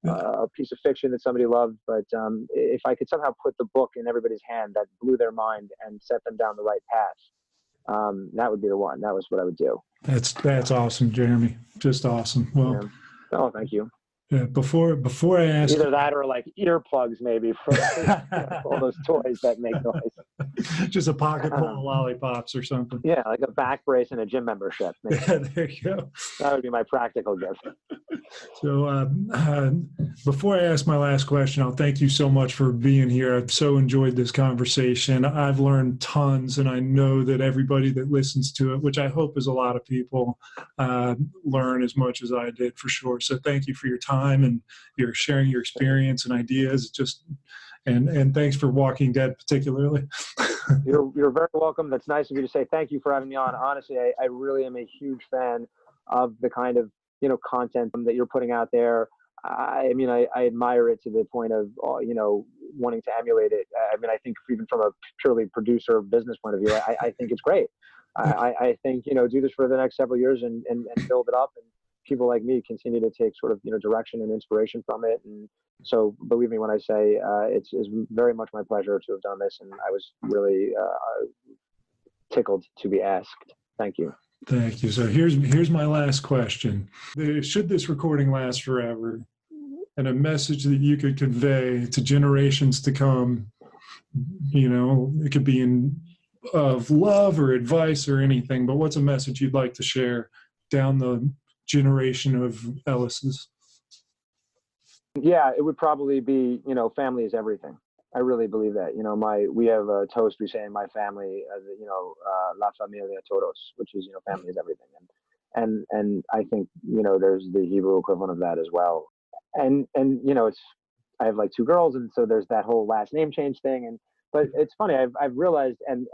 a piece of fiction that somebody loved. But if I could somehow put the book in everybody's hand that blew their mind and set them down the right path, that would be the one. That was what I would do. That's awesome, Jeremy. Just awesome. Well, yeah. Oh, thank you. Yeah, before I ask, either that or like earplugs, maybe, for all those toys that make noise. Just a pocket full of lollipops or something. Yeah, like a back brace and a gym membership. Maybe. Yeah, there you go. That would be my practical gift. So before I ask my last question, I'll thank you so much for being here. I've so enjoyed this conversation. I've learned tons, and I know that everybody that listens to it, which I hope is a lot of people, learn as much as I did, for sure. So thank you for your time and you're sharing your experience and ideas. And thanks for Walking Dead particularly. You're very welcome. That's nice of you to say. Thank you for having me on. Honestly, I really am a huge fan of the kind of content that you're putting out there. I admire it to the point of wanting to emulate it. I think even from a purely producer business point of view, I think it's great. I think do this for the next several years and build it up, and people like me continue to take sort of direction and inspiration from it. And so believe me when I say it's very much my pleasure to have done this, and I was really tickled to be asked. Thank you. Thank you. So here's my last question. Should this recording last forever, and a message that you could convey to generations to come, it could be of love or advice or anything, but what's a message you'd like to share down the generation of Elices? Yeah, it would probably be, family is everything. I really believe that. We have a toast we say in my family, la familia todos, which is, family is everything. And I think, there's the Hebrew equivalent of that as well. And I have like two girls, and so there's that whole last name change thing. But it's funny, I've realized, and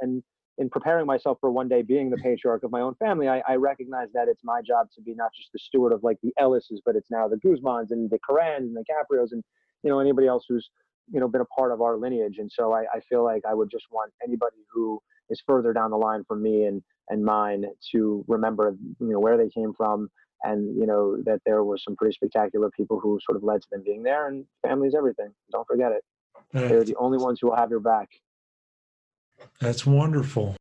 in preparing myself for one day being the patriarch of my own family, I recognize that it's my job to be not just the steward of like the Elices, but it's now the Guzmans and the Carans and the Caprios and, anybody else who's, been a part of our lineage. And so I feel like I would just want anybody who is further down the line from me and mine to remember, where they came from, and, that there were some pretty spectacular people who sort of led to them being there, and family is everything. Don't forget it. They're the only ones who will have your back. That's wonderful.